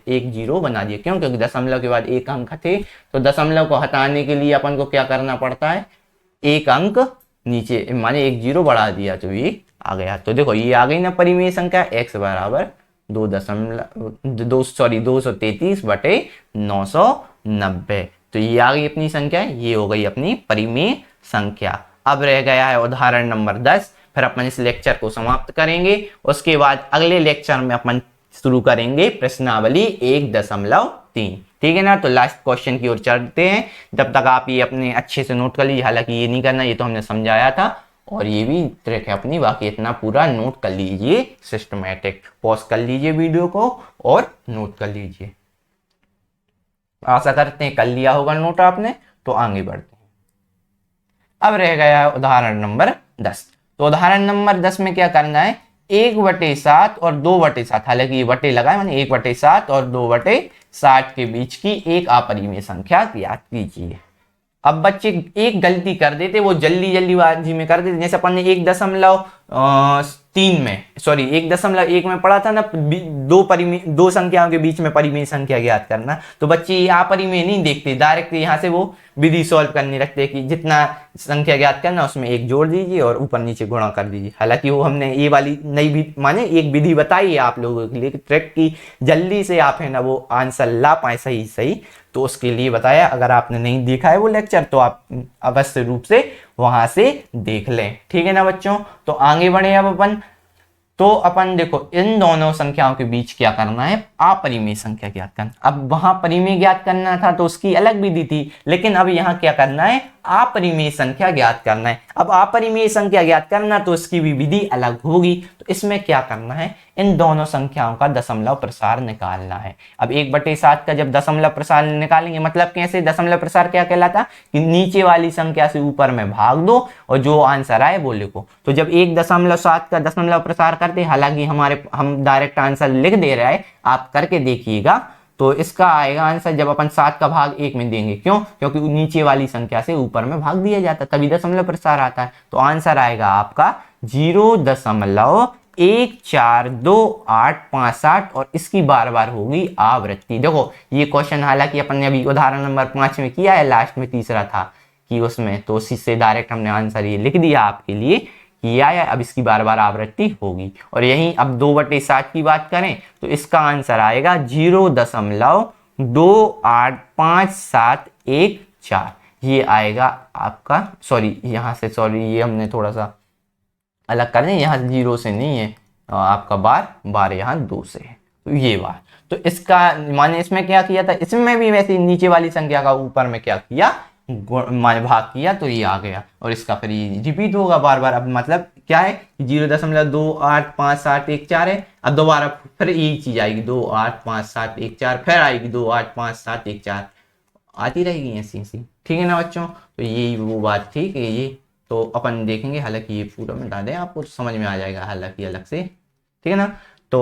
1 0 बना दिया। क्यों? क्योंकि दशमलव के बाद 1 अंक थे, तो दशमलव को हटाने के लिए अपन को क्या करना पड़ता है, 1 अंक नीचे माने 1 0 बढ़ा दिया, तो ये आ गया। तो देखो ये आ गई ना परिमेय संख्या x बराबर 233 बटे 990। तो ये आ गई अपनी संख्या, ये हो गई अपनी परिमेय संख्या। अब रह गया है उदाहरण नंबर 10, फिर अपन इस लेक्चर को समाप्त करेंगे। उसके बाद अगले लेक्चर में अपन शुरू करेंगे प्रश्नावली 1.3। 3। ठीक है ना। तो लास्ट क्वेश्चन की ओर चलते हैं, तब तक आप ये अपने अच्छे से नोट कर लीजिए। हालांकि ये नहीं करना, ये तो हमने समझाया था और ये भी ट्रिक है अपनी, बाकी इतना पूरा नोट कर लीजिए सिस्टमेटिक। पॉज कर लीजिए वीडियो को और नोट कर लीजिए। आशा करते हैं कर लिया होगा नोट आपने। तो आगे बढ़ते हैं। अब रह गया है उदाहरण नंबर 10। तो उदाहरण नंबर 10 में क्या करना है, 1/7 और 2/7, हालांकि ये बटे लगाए मैंने, 1/7 और 2/7 के बीच की एक अपरिमेय संख्या ज्ञात कीजिए। अब बच्चे एक गलती कर देते, वो जल्दीबाजी में कर देते। जैसे अपन ने 1.3 में, सॉरी 1.1 में पढ़ा था ना, दो संख्याओं के बीच में परिमेय संख्या ज्ञात करना। तो बच्चे ये अपरिमेय नहीं देखते, डायरेक्ट यहाँ से वो विधि सॉल्व करने लगते कि जितना संख्या ज्ञात करना उसमें एक जोड़ दीजिए और ऊपर नीचे गुणा कर दीजिए। हालांकि वो हमने ये वाली नई भी माने एक विधि बताई है आप लोगों के लिए, ट्रिक की जल्दी से आप है ना वो आंसर ला पाए सही। तो उसके लिए बताया, अगर आपने नहीं देखा है वो लेक्चर तो आप अवश्य रूप से वहां से देख लें। ठीक है ना बच्चों। तो आगे बढ़े अब अपन। तो अपन देखो इन दोनों संख्याओं के बीच क्या करना है, अपरिमेय संख्या ज्ञात करना। अब वहां परिमेय ज्ञात करना था तो उसकी अलग विधि थी, लेकिन अब यहाँ क्या करना है, अपरिमेय संख्या ज्ञात करना है। अब अपरिमेय संख्या ज्ञात करना तो उसकी भी विधि अलग होगी। तो इसमें क्या करना है, इन दोनों संख्याओं का दशमलव प्रसार निकालना है। अब 1/7 का जब दशमलव प्रसार निकालेंगे, मतलब कैसे दशमलव प्रसार क्या कहलाता कि नीचे वाली संख्या से ऊपर में भाग दो और जो आंसर आए वो लिखो। तो जब 1.7 का दशमलव प्रसार करते, हालांकि हम डायरेक्ट आंसर लिख दे रहे हैं, आप करके देखिएगा। तो इसका आएगा आंसर जब अपन 7 का भाग 1 में देंगे, क्यों, क्योंकि नीचे वाली संख्या से ऊपर में भाग दिया जाता है, तभी दशमलव प्रसार आता है। तो आंसर आएगा आपका 0.142858 और इसकी बार होगी आवृत्ति। देखो ये क्वेश्चन हालांकि अपन ने अभी उदाहरण नंबर 5 में किया है, लास्ट में तीसरा था कि उसमें, तो उसी से डायरेक्ट हमने आंसर ये लिख दिया आपके लिए किया है। अब इसकी बार आवृत्ति होगी। और यही अब 2/7 की बात करें तो इसका आंसर आएगा 0.285714। ये आएगा आपका, सॉरी यहाँ से, सॉरी ये हमने थोड़ा सा अलग कर दें, यहाँ 0 से नहीं है आपका बार यहाँ 2 से है। तो ये बार, तो इसका माने इसमें क्या किया था, इसमें भी वैसे नीचे वाली संख्या का ऊपर में क्या किया, माने भाग किया, तो ये आ गया। और इसका फिर ये रिपीट होगा बार। अब मतलब क्या है, 0.285714 है। अब दोबारा फिर यही चीज आएगी, 285714, फिर आएगी 285714, आती रहेगी ऐसी। ठीक है ना बच्चों। तो यही वो बात थी कि ये तो अपन देखेंगे, हालांकि ये पूरा मिटा दें आपको समझ में आ जाएगा हालांकि अलग से। ठीक है ना। तो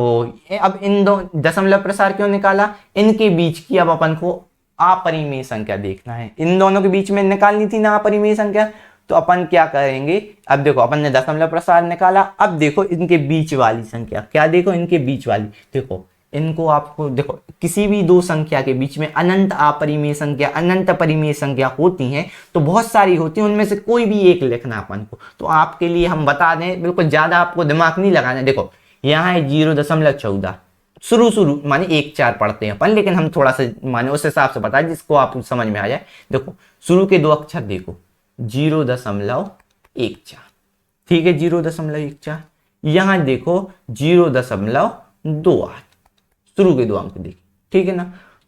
अब इन दो दशमलव प्रसार क्यों निकाला, इनके बीच की अब अपन को अपरिमेय संख्या देखना है। इन दोनों के बीच में निकालनी थी ना अपरिमेय संख्या। तो अपन क्या करेंगे, अब देखो अपन ने दशमलव प्रसार निकाला, अब देखो इनके बीच वाली संख्या, क्या देखो इनके बीच वाली, देखो इनको आपको देखो किसी भी दो संख्या के बीच में अनंत अपरिमेय संख्या, अनंत परिमेय संख्या होती हैं, तो बहुत सारी होती हैं, उनमें से कोई भी एक लिखना अपन को। तो आपके लिए हम बता दें, बिल्कुल ज्यादा आपको दिमाग नहीं लगाना। देखो यहाँ है 0.14, शुरू माने 1-4 पढ़ते हैं अपन, लेकिन हम थोड़ा सा माने उस हिसाब से बताएं जिसको आप समझ में आ जाए। देखो शुरू के दो अक्षर देखो 0.14, ठीक है 0.14। यहां देखो 0.28, शुरू के दो अंक देखिए, ठीक है ना।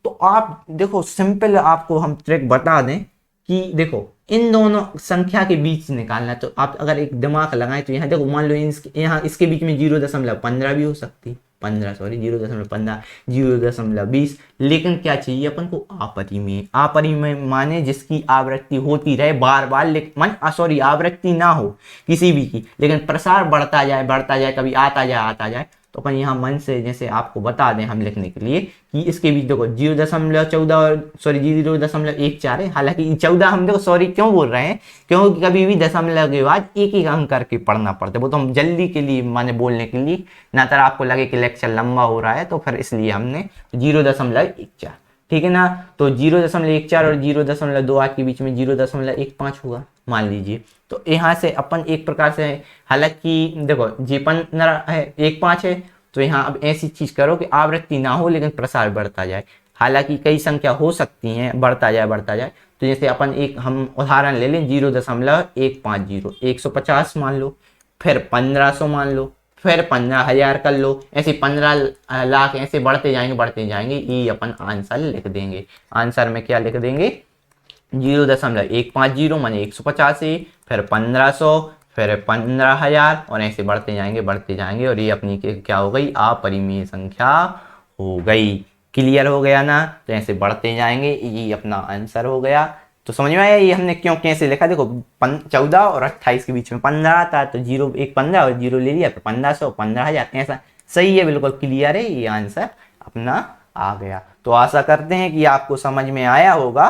तो आप देखो सिंपल आपको हम ट्रिक बता दें कि देखो इन दोनों संख्या के बीच निकालना। तो आप अगर एक दिमाग लगाएं तो यहाँ देखो, मान लो यहाँ इसके बीच में 0.15 भी हो सकती, 0.15, 0.20, लेकिन क्या चाहिए अपन को अपरिमेय। अपरिमेय माने जिसकी आवृत्ति होती रहे बार बार, सॉरी आवृत्ति ना हो किसी भी की, लेकिन प्रसार बढ़ता जाए, कभी आता जाए। तो अपन यहाँ मन से जैसे आपको बता दें हम लिखने के लिए कि इसके बीच देखो 0.14 और सॉरी 0.14 है। हालांकि 14 हम देखो सॉरी क्यों बोल रहे हैं, क्योंकि कभी भी दशमलव के बाद एक अंक करके पढ़ना पड़ता है। वो तो हम जल्दी के लिए माने बोलने के लिए, ना तो आपको लगे कि लेक्चर लंबा हो रहा है, तो फिर इसलिए हमने 0.14, ठीक है ना। तो 0.14 और 0.28 के बीच में 0.15 हुआ मान लीजिए। तो यहाँ से अपन एक प्रकार से, हालांकि देखो जी 15 है 1.5 है, तो यहाँ अब ऐसी चीज करो कि आवृत्ति ना हो लेकिन प्रसार बढ़ता जाए। हालांकि कई संख्या हो सकती हैं बढ़ता जाए। तो जैसे अपन एक हम उदाहरण ले लें 0.150, 150 मान लो, फिर 1500 मान लो, फिर 15,000 कर लो, ऐसे 15 लाख ऐसे बढ़ते जाएंगे, ये अपन आंसर लिख देंगे। आंसर में क्या लिख देंगे, 0.150 माने 185, फिर 1500, फिर 15,000 और ऐसे बढ़ते जाएंगे और ये अपनी क्या हो गई, अपरिमेय संख्या हो गई। क्लियर हो गया ना, तो ऐसे बढ़ते जाएंगे, ये अपना आंसर हो गया। तो समझ में आया ये हमने क्यों कैसे लिखा, देखो 14 और 28 के बीच में 15 था, तो 0 एक 15 और 0 ले लिया, फिर 1500 15,000 ऐसा सही है, बिल्कुल क्लियर है, ये आंसर अपना आ गया। तो आशा करते हैं कि आपको समझ में आया होगा।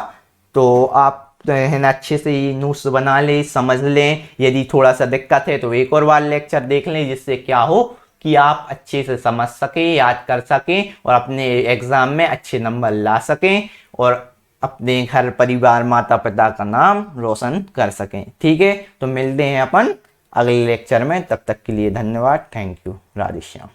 तो आप है ना अच्छे से ये नोट्स बना लें, समझ लें, यदि थोड़ा सा दिक्कत है तो एक और बार लेक्चर देख लें, जिससे क्या हो कि आप अच्छे से समझ सकें, याद कर सकें और अपने एग्जाम में अच्छे नंबर ला सकें और अपने घर परिवार माता पिता का नाम रोशन कर सकें। ठीक है, तो मिलते हैं अपन अगले लेक्चर में, तब तक के लिए धन्यवाद, थैंक यू, राधे श्याम।